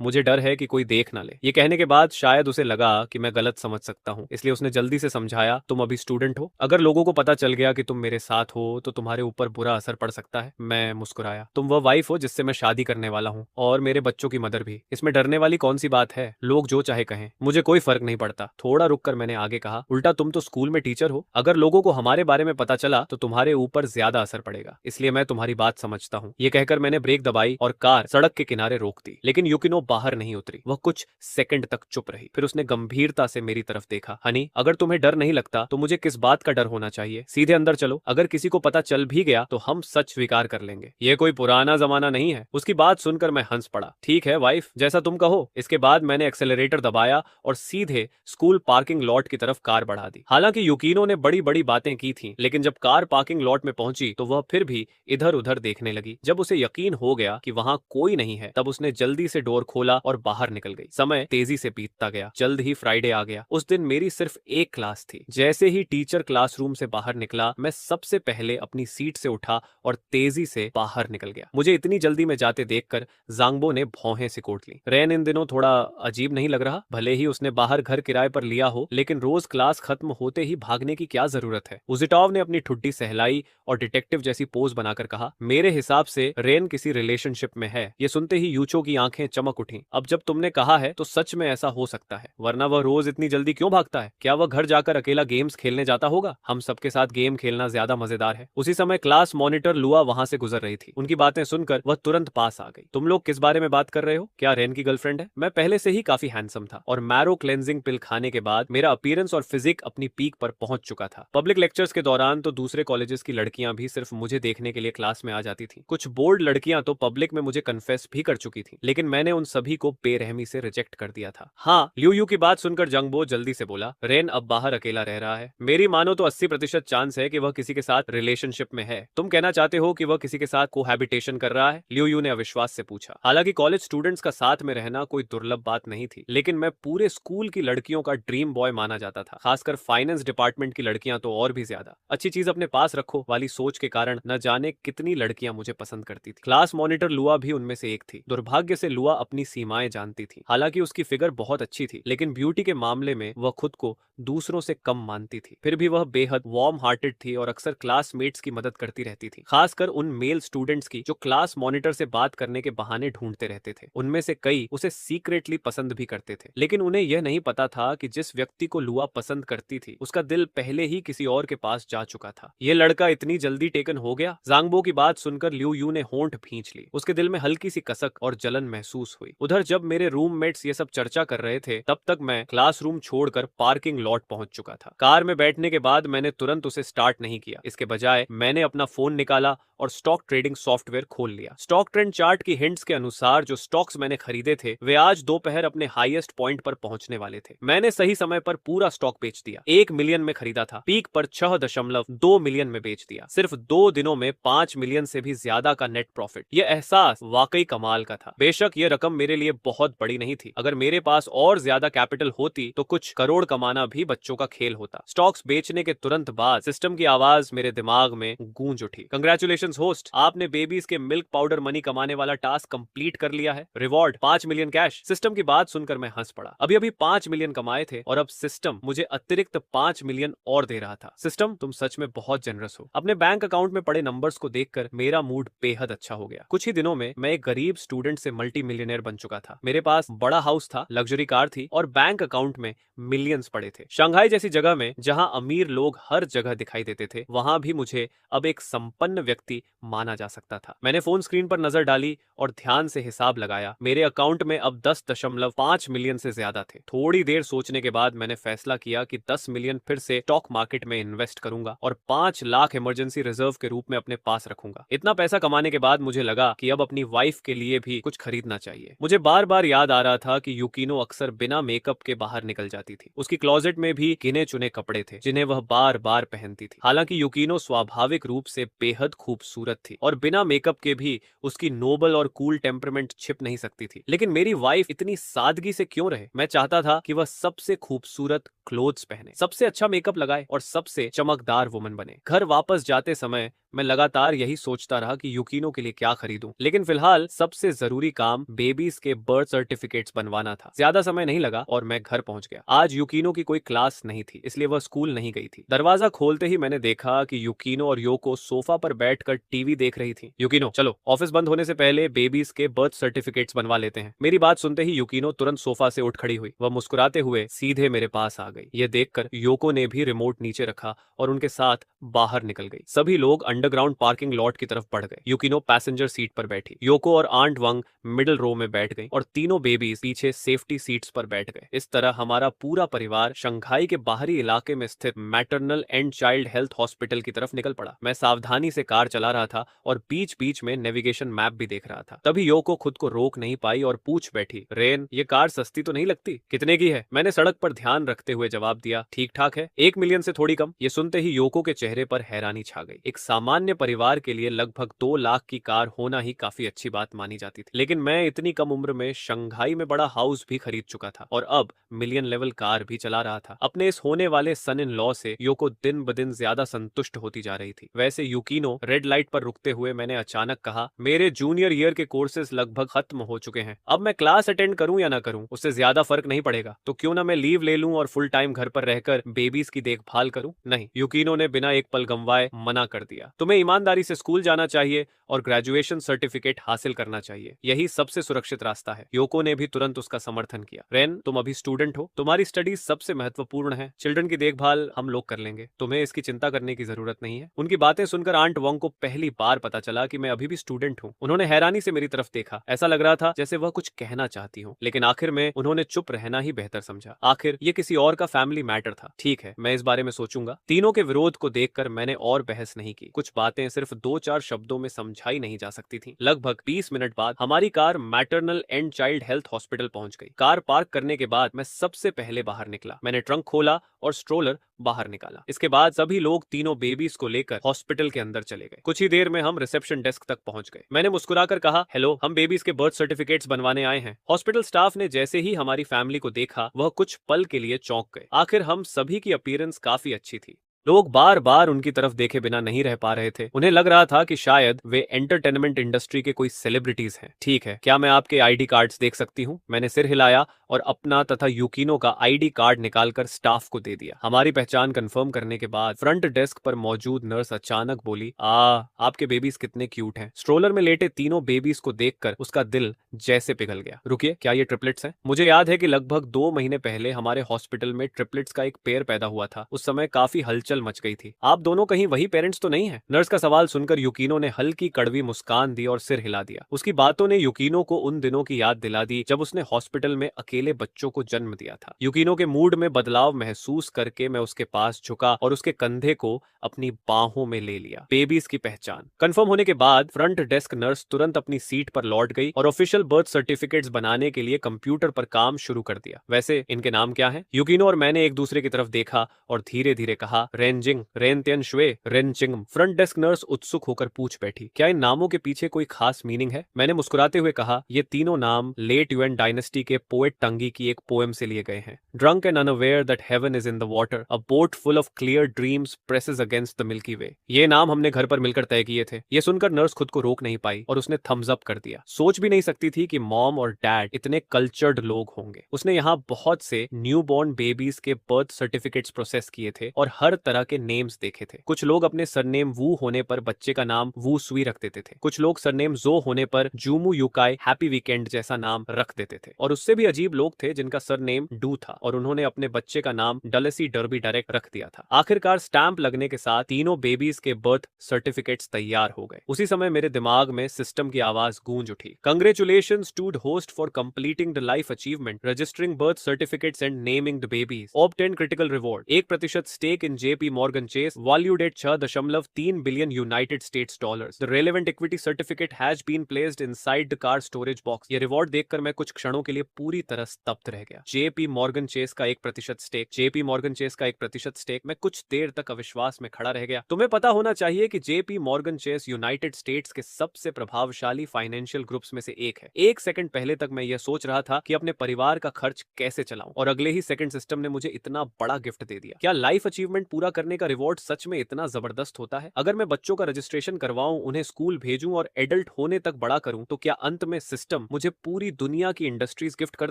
मुझे डर है कि कोई देख ना ले। ये कहने के बाद शायद उसे लगा कि मैं गलत समझ सकता हूँ, इसलिए उसने जल्दी से समझाया, तुम अभी स्टूडेंट हो। अगर लोगों को पता चल गया कि तुम मेरे साथ हो तो तुम्हारे ऊपर बुरा असर पड़ सकता है। मैं मुस्कुराया। तुम वह वाइफ हो जिससे मैं शादी करने वाला हूँ, और मेरे बच्चों की मदर भी। इसमें डरने वाली कौन सी बात है? लोग जो चाहे कहें, मुझे कोई फर्क नहीं पड़ता। थोड़ा रुककर मैंने आगे कहा, उल्टा तुम तो स्कूल में टीचर हो। अगर लोगों को हमारे बारे में पता चला तो तुम्हारे ऊपर ज्यादा असर पड़ेगा, इसलिए मैं तुम्हारी बात समझता हूँ। ये कहकर मैंने ब्रेक दबाई और कार सड़क के किनारे रोक दी, लेकिन यूकिनो बाहर नहीं उतरी। वह कुछ सेकंड तक चुप रही। फिर उसने गंभीरता से मेरी तरफ देखा। हनी, अगर तुम्हें डर नहीं लगता तो मुझे किस बात का डर होना चाहिए? सीधे अंदर चलो। अगर किसी को पता चल भी गया तो हम सच स्वीकार कर लेंगे। यह कोई पुराना जमाना नहीं है। उसकी बात सुनकर मैं हंस पड़ा। ठीक है वाइफ, जैसा तुम कहो। इसके बाद मैंने एक्सेलरेटर दबाया और सीधे स्कूल पार्किंग लॉट की तरफ कार बढ़ा दी। हालांकि यूकिनो ने बड़ी बड़ी बातें की थी, लेकिन जब कार पार्किंग लॉट में पहुंची तो वह फिर भी इधर उधर देखने लगी। जब उसे यकीन हो गया कि वहां कोई नहीं है तब उसने जल्दी से डोर खोला और बाहर निकल गई। समय तेजी से बीतता गया। जल्द ही फ्राइडे आ गया। उस दिन मेरी सिर्फ एक क्लास थी। जैसे ही टीचर क्लासरूम से बाहर निकला, मैं सबसे पहले अपनी सीट से उठा और तेजी से बाहर निकल गया। मुझे इतनी जल्दी में जाते देखकर जांगबो ने भौहें सिकोट ली। रेन इन दिनों थोड़ा अजीब नहीं लग रहा? भले ही उसने बाहर घर किराए पर लिया हो, लेकिन रोज क्लास खत्म होते ही भागने की क्या जरूरत है? उजिटॉव ने अपनी ठुड्डी सहलाई और डिटेक्टिव जैसी पोज बनाकर कहा, मेरे हिसाब से रेन किसी रिलेशनशिप में है। ये सुनते ही यूचो की आंखें चमक उठी। अब जब तुमने कहा है तो सच में ऐसा हो सकता है, वरना वह रोज इतनी जल्दी क्यों भागता है? क्या वह घर जाकर अकेला गेम्स खेलने जाता होगा? हम सबके साथ गेम खेलना ज्यादा मजेदार है। उसी समय क्लास मॉनिटर लुआ वहां से गुजर रही थी। उनकी बातें सुनकर वह तुरंत पास आ गई। तुम लोग किस बारे में बात कर रहे हो? क्या रेन की गर्लफ्रेंड है? मैं पहले से ही काफी हैंडसम था और मैरो क्लेंजिंग पिल खाने के बाद मेरा अपीयरेंस और फिजिक अपनी पीक पर पहुंच चुका था। पब्लिक लेक्चर्स के दौरान तो दूसरे कॉलेजेस की लड़कियां भी सिर्फ मुझे देखने के लिए क्लास में आ जाती थी। कुछ बोल्ड लड़कियां तो पब्लिक में मुझे कन्फेस भी कर चुकी थी, लेकिन मैंने उन सभी को बेरहमी से रिजेक्ट कर दिया था। हाँ, लिu यू की बात सुनकर जंगबो जल्दी से बोला, रेन अब बाहर अकेला रह रहा है। मेरी मानो तो 80% चांस है कि वह किसी के साथ रिलेशनशिप में है। तुम कहना चाहते हो कि वह किसी के साथ कोहैबिटेशन कर रहा है? लिu यू ने अविश्वास से पूछा। हालांकि कॉलेज स्टूडेंट्स का साथ में रहना कोई दुर्लभ बात नहीं थी, लेकिन मैं पूरे स्कूल की लड़कियों का ड्रीम बॉय माना जाता था। खासकर फाइनेंस डिपार्टमेंट की लड़कियां तो और भी ज्यादा। अच्छी चीज अपने पास रखो वाली सोच के कारण न जाने कितनी लड़कियां मुझे पसंद करती थी। क्लास मॉनिटर लुआ भी उनमें से एक थी। दुर्भाग्य से लुआ अपनी सीमाएं जानती थी। हालांकि उसकी फिगर बहुत अच्छी थी, लेकिन ब्यूटी के मामले में वह खुद को दूसरों से कम मानती थी। फिर भी वह बेहद वार्म हार्टेड थी और अक्सर क्लासमेट्स की मदद करती रहती थी, खासकर उन मेल स्टूडेंट्स की जो क्लास मॉनिटर से बात करने के बहाने ढूंढते रहते थे। उनमें से कई उसे सीक्रेटली पसंद भी करते थे, लेकिन उन्हें यह नहीं पता था कि जिस व्यक्ति को लुआ पसंद करती थी उसका दिल पहले ही किसी और के पास जा चुका था। यह लड़का इतनी जल्दी टेकन हो गया? ज़ांगबो की बात सुनकर लिu यू ने होंठ भींच ली। उसके दिल में हल्की सी कसक और जलन महसूस हुई। उधर जब मेरे रूममेट्स ये सब चर्चा कर रहे थे, तब तक मैं क्लासरूम छोड़कर पार्किंग लॉट पहुंच चुका था। कार में बैठने के बाद मैंने तुरंत उसे स्टार्ट नहीं किया। इसके बजाय मैंने अपना फोन निकाला और स्टॉक ट्रेडिंग सॉफ्टवेयर खोल लिया। स्टॉक ट्रेंड चार्ट की हिंट्स के अनुसार जो स्टॉक्स मैंने खरीदे थे वे आज दोपहर अपने हाईएस्ट पॉइंट पर पहुंचने वाले थे। मैंने सही समय पर पूरा स्टॉक बेच दिया। 1 मिलियन में खरीदा था, पीक पर 6.2 मिलियन में बेच दिया। सिर्फ 2 दिनों में 5 मिलियन से भी ज्यादा का नेट प्रॉफिट। यह एहसास वाकई कमाल का था। बेशक यह रकम मेरे लिए बहुत बड़ी नहीं थी। अगर मेरे पास और ज्यादा कैपिटल होती तो कुछ करोड़ कमाना भी बच्चों का खेल होता। स्टॉक्स बेचने के तुरंत बाद सिस्टम की आवाज मेरे दिमाग में गूंज उठी। कंग्रेचुलेशंस होस्ट, आपने बेबीज के मिल्क पाउडर मनी कमाने वाला टास्क कंप्लीट कर लिया है। Reward 5 million cash. सिस्टम की बात सुनकर मैं हंस पड़ा। अभी अभी 5 मिलियन कमाए थे और अब सिस्टम मुझे अतिरिक्त 5 मिलियन और दे रहा था। सिस्टम, तुम सच में बहुत जनरस हो। अपने बैंक अकाउंट में पड़े नंबर्स को देखकर मेरा मूड बेहद अच्छा हो गया। कुछ ही दिनों में मैं एक गरीब स्टूडेंट से मल्टी मिलियनर बन चुका था। मेरे पास बड़ा हाउस था, लग्जरी कार थी और बैंक अकाउंट में मिलियंस पड़े थे। शंघाई जैसी जगह में जहां अमीर लोग हर जगह दिखाई देते थे, वहां भी मुझे अब एक संपन्न व्यक्ति माना जा सकता था। मैंने फोन स्क्रीन पर नजर डाली और ध्यान से हिसाब लगाया। मेरे अकाउंट में अब 10.5 मिलियन से ज्यादा थे। थोड़ी देर सोचने के बाद मैंने फैसला किया कि 10 मिलियन फिर से स्टॉक मार्केट में इन्वेस्ट करूंगा और 5 लाख इमरजेंसी रिजर्व के रूप में अपने पास रखूंगा। इतना पैसा कमाने के बाद मुझे लगा कि अब अपनी वाइफ के लिए भी कुछ खरीदना चाहिए। मुझे बार बार याद आ रहा था कि यूकिनो अक्सर बिना मेकअप के बाहर निकल जाती थी। उसकी क्लोजेट में भी गिने चुने कपड़े थे जिन्हें वह बार बार पहनती थी। हालांकि यूकिनो स्वाभाविक रूप से बेहद खूबसूरत थी और बिना मेकअप के भी उसकी नोबल और कूल टेम्परमेंट छिप नहीं सकती थी। लेकिन मेरी वाइफ इतनी सादगी से क्यों रहे? मैं चाहता था कि वह सबसे खूबसूरत क्लोथ्स पहने, सबसे अच्छा मेकअप लगाए और सबसे चमकदार वुमन बने। घर वापस जाते समय मैं लगातार यही सोचता रहा कि यूकिनो के लिए क्या खरीदूं। लेकिन फिलहाल सबसे जरूरी काम बेबीज के बर्थ सर्टिफिकेट्स बनवाना था। ज्यादा समय नहीं लगा और मैं घर पहुंच गया। आज यूकिनो की कोई क्लास नहीं थी, इसलिए वह स्कूल नहीं गई थी। दरवाजा खोलते ही मैंने देखा कि यूकिनो और योको सोफा पर बैठकर टीवी देख रही थी। यूकिनो, चलो ऑफिस बंद होने से पहले बेबीज के बर्थ सर्टिफिकेट्स बनवा लेते हैं। मेरी बात सुनते ही यूकिनो तुरंत सोफा से उठ खड़ी हुई। वह मुस्कुराते हुए सीधे मेरे पास आ गई। यह देखकर योको ने भी रिमोट नीचे रखा और उनके साथ बाहर निकल गई। सभी लोग अंडरग्राउंड पार्किंग लॉट की तरफ बढ़ गए। यूकिनो पैसेंजर सीट पर बैठी। योको और आंट वंग मिडिल रो में बैठ गई और तीनों बेबीज पीछे सेफ्टी सीट्स पर बैठ गए। इस तरह हमारा पूरा परिवार शंघाई के बाहरी इलाके में स्थित maternal and child health hospital की तरफ निकल पड़ा। मैं सावधानी से कार चला रहा था और बीच बीच में नेविगेशन मैप भी देख रहा था। तभी योको खुद को रोक नहीं पाई और पूछ बैठी, रेन, ये कार सस्ती तो नहीं लगती? कितने की है? मैंने सड़क पर ध्यान रखते हुए जवाब दिया, ठीक ठाक है, 1 मिलियन से थोड़ी कम। ये सुनते ही योको के चेहरे पर हैरानी छा गई। एक सामान्य परिवार के लिए लगभग 2 लाख की कार होना ही काफी अच्छी बात मानी जाती थी, लेकिन मैं इतनी कम उम्र में शंघाई में बड़ा हाउस भी खरीद चुका था और अब मिलियन लेवल कार भी चला रहा था। अपने इस होने वाले सन इन लॉ से योको दिन ब दिन ज्यादा संतुष्ट होती जा रही थी। वैसे यूकिनो, रेड लाइट पर रुकते हुए मैंने अचानक कहा, मेरे जूनियर ईयर के कोर्सेज लगभग खत्म हो चुके हैं। अब मैं क्लास अटेंड करूं या ना करूं उससे ज्यादा फर्क नहीं पड़ेगा, तो क्यों ना मैं लीव ले लूं और फुल टाइम घर पर रहकर बेबीज की देखभाल करूं? नहीं, यूकिनो ने बिना एक पल गंवाए मना कर दिया। तुम्हें ईमानदारी से स्कूल जाना चाहिए और ग्रेजुएशन सर्टिफिकेट हासिल करना चाहिए, यही सबसे सुरक्षित रास्ता है। योको ने भी तुरंत उसका समर्थन किया। रेन, तुम अभी स्टूडेंट हो, तुम्हारी स्टडीज सबसे महत्वपूर्ण है। चिल्ड्रन की देखभाल हम लोग कर लेंगे, तुम्हें इसकी चिंता करने की जरूरत नहीं है। उनकी बातें सुनकर आंट वोंग को पहली बार पता चला कि मैं अभी भी स्टूडेंट हूँ। उन्होंने हैरानी से मेरी तरफ देखा। ऐसा लग रहा था जैसे वह कुछ कहना चाहती हो, लेकिन आखिर में उन्होंने चुप रहना ही बेहतर समझा। आखिर ये किसी और का फैमिली मैटर था। ठीक है, मैं इस बारे में सोचूंगा। तीनों के विरोध को देखकर मैंने और बहस नहीं की। कुछ बातें सिर्फ 2-4 शब्दों में समझाई नहीं जा सकती थी। लगभग 20 मिनट बाद हमारी car maternal and child health hospital पहुंच गई। कार पार्क करने के बाद मैं सबसे पहले बाहर निकला। मैंने ट्रंक खोला और स्ट्रोलर बाहर निकाला। इसके बाद सभी लोग तीनों बेबीज को लेकर हॉस्पिटल के अंदर चले गए। कुछ ही देर में हम रिसेप्शन डेस्क तक पहुंच गए। मैंने मुस्कुराकर कहा, हेलो, हम बेबीज के बर्थ सर्टिफिकेट्स बनवाने आए हैं। हॉस्पिटल स्टाफ ने जैसे ही हमारी फैमिली को देखा, वह कुछ पल के लिए चौंक गए। आखिर हम सभी की अपीयरेंस काफी अच्छी थी। लोग बार बार उनकी तरफ देखे बिना नहीं रह पा रहे थे। उन्हें लग रहा था कि शायद वे एंटरटेनमेंट इंडस्ट्री के कोई सेलिब्रिटीज हैं। ठीक है, क्या मैं आपके आईडी कार्ड्स देख सकती हूँ? मैंने सिर हिलाया और अपना तथा यूकिनो का आईडी कार्ड निकालकर स्टाफ को दे दिया। हमारी पहचान कंफर्म करने के बाद फ्रंट डेस्क पर मौजूद नर्स अचानक बोली, आपके बेबीज कितने क्यूट हैं। स्ट्रोलर में लेटे तीनों बेबीज को देखकर उसका दिल जैसे पिघल गया। रुकिए, क्या ये ट्रिपलेट्स हैं? मुझे याद है कि लगभग 2 महीने पहले हमारे हॉस्पिटल में ट्रिपलेट्स का एक पेयर पैदा हुआ था। उस समय काफी हलचल मच गई थी। आप दोनों कहीं वही पेरेंट्स तो नहीं है? नर्स का सवाल सुनकर यूकिनो ने हल्की कड़वी मुस्कान दी और सिर हिला दिया। उसकी बातों ने यूकिनो को उन दिनों की याद दिला दी जब उसने हॉस्पिटल में अकेले बच्चों को जन्म दिया था। यूकिनो के मूड में बदलाव महसूस करके मैं उसके पास झुका और उसके कंधे को अपनी बाहों में ले लिया। बेबीज की पहचान कंफर्म होने के बाद फ्रंट डेस्क नर्स तुरंत अपनी सीट पर लौट गई और ऑफिशियल बर्थ सर्टिफिकेट्स बनाने के लिए कंप्यूटर पर काम शुरू कर दिया। वैसे इनके नाम क्या हैं? यूकिनो और मैंने एक दूसरे की तरफ देखा और धीरे धीरे कहा, रेनजिंग, रेनत्यन शुए, रेनचिंगम। फ्रंट डेस्क नर्स उत्सुक होकर पूछ बैठी, क्या इन नामों के पीछे कोई खास मीनिंग है? मैंने मुस्कुराते हुए कहा, ये तीनों नाम लेट युएन डायनेस्टी के पोएट टंगी की एक पोएम से लिए गए हैं। Drunk and unaware that heaven is in the water, a boat full of clear dreams presses against the Milky Way. ये नाम हमने घर पर मिलकर तय किए थे। ये सुनकर नर्स खुद को रोक नहीं पाई और उसने थम्स अप कर दिया। सोच भी नहीं सकती थी कि मॉम और डैड इतने कल्चर्ड लोग होंगे। उसने यहाँ बहुत से न्यूबॉर्न बेबीज के बर्थ सर्टिफिकेट्स प्रोसेस किए थे और हर तरह के नेम्स देखे थे। कुछ लोग अपने सरनेम वू होने पर बच्चे का नाम वू सुई रख देते थे। कुछ लोग सरनेम जो होने पर जूमू युकाई हैप्पी वीकेंड जैसा नाम रख देते थे। और उससे भी अजीब लोग थे जिनका सरनेम डू था और उन्होंने अपने बच्चे का नाम डलेसी डर्बी डायरेक्ट रख दिया था। आखिरकार स्टैंप लगने के साथ तीनों बेबीज के बर्थ सर्टिफिकेट्स तैयार हो गए। उसी समय मेरे दिमाग में सिस्टम की आवाज गूंज उठी, congratulations to the host for completing the life achievement, registering birth certificates and naming the babies, obtain critical reward, 1% stake in JP Morgan Chase, valued at 6.3 billion United States dollars, the relevant equity certificate has been placed inside the car storage box. ये reward देखकर मैं कुछ क्षणों के लिए पूरी तरह स्तब्ध रह गया। जेपी मॉर्गन चेस का 1% स्टेक, जेपी मॉर्गन चेस का 1% स्टेक। मैं कुछ देर तक अविश्वास में खड़ा रह गया। तुम्हें पता होना चाहिए कि JP Morgan chess United states के सबसे प्रभावशाली फाइनेंशियल ग्रुप्स में से एक है। एक सेकंड पहले तक मैं यह सोच रहा था कि अपने परिवार का खर्च कैसे चलाऊं और अगले ही सेकंड सिस्टम ने मुझे इतना बड़ा गिफ्ट दे दिया। क्या लाइफ अचीवमेंट पूरा करने का रिवॉर्ड सच में इतना जबरदस्त होता है? अगर मैं बच्चों का रजिस्ट्रेशन करवाऊं, उन्हें स्कूल भेजूं और एडल्ट होने तक बड़ा करूं, तो क्या अंत में सिस्टम मुझे पूरी दुनिया की इंडस्ट्रीज गिफ्ट कर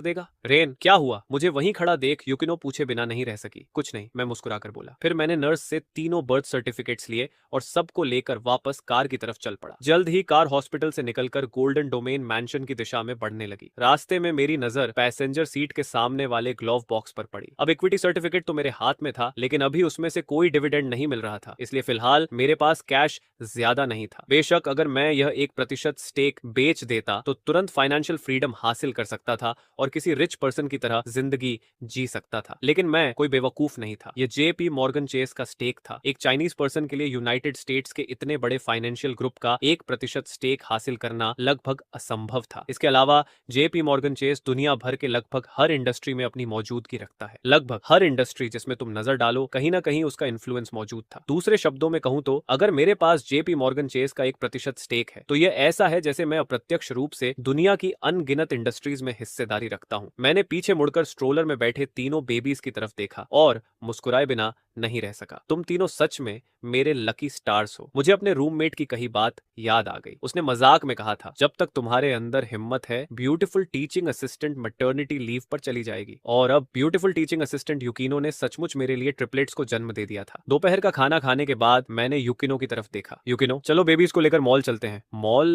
देगा? रेन, क्या हुआ? मुझे वहीं खड़ा देख यूकिनो पूछे बिना नहीं रह सकी। कुछ नहीं, मैं मुस्कुराकर बोला। फिर मैंने नर्स से तीनों बर्थ सर्टिफिकेट्स लिए और सबको लेकर वापस कार की तरफ चल पड़ा। जल्द ही कार हॉस्पिटल से निकलकर गोल्डन डोमेन मैंशन की दिशा में बढ़ने लगी। रास्ते में मेरी नजर पैसेंजर सीट के सामने वाले ग्लोव बॉक्स पर पड़ी। अब इक्विटी सर्टिफिकेट तो मेरे हाथ में था, लेकिन अभी उसमें से कोई डिविडेंड नहीं मिल रहा था, इसलिए फिलहाल मेरे पास कैश ज्यादा नहीं था। बेशक अगर मैं यह 1% स्टेक बेच देता तो तुरंत फाइनेंशियल फ्रीडम हासिल कर सकता था और किसी रिच पर्सन की तरह जिंदगी जी सकता था, लेकिन मैं कोई बेवकूफ नहीं था। यह जेपी मॉर्गन चेस का स्टेक था। एक चाइनीज पर्सन के लिए यूनाइटेड स्टेट्स के इतने बड़े फाइनेंशियल ग्रुप का 1% स्टेक हासिल करना लगभग असंभव था। इसके अलावा जेपी मॉर्गन चेस दुनिया भर के लगभग हर इंडस्ट्री में अपनी मौजूदगी रखता है। लगभग हर इंडस्ट्री जिसमें तुम नजर डालो, कहीं ना कहीं उसका इन्फ्लुएंस मौजूद था। दूसरे शब्दों में कहूं तो अगर मेरे पास जेपी मॉर्गन चेस का 1% स्टेक है, तो यह ऐसा है जैसे मैं अप्रत्यक्ष रूप से दुनिया की अनगिनत इंडस्ट्रीज में हिस्सेदारी रखता हूं। मैंने पीछे मुड़कर स्ट्रोलर में बैठे तीनों बेबीज की तरफ देखा और मुस्कुराए बिना नहीं रह सका। तुम तीनों सच में मेरे लकी स्टार्स हो। मुझे अपने रूममेट की कही बात याद आ गई। उसने मजाक में कहा था, जब तक तुम्हारे अंदर हिम्मत है, beautiful teaching assistant maternity leave पर चली जाएगी। और अब ब्यूटीफुल टीचिंग असिस्टेंट यूकिनो ने सचमुच मेरे लिए ट्रिपलेट्स को जन्म दे दिया था। दोपहर का खाना खाने के बाद मैंने यूकिनो की तरफ देखा। यूकिनो, चलो बेबीज को लेकर मॉल चलते हैं। मॉल?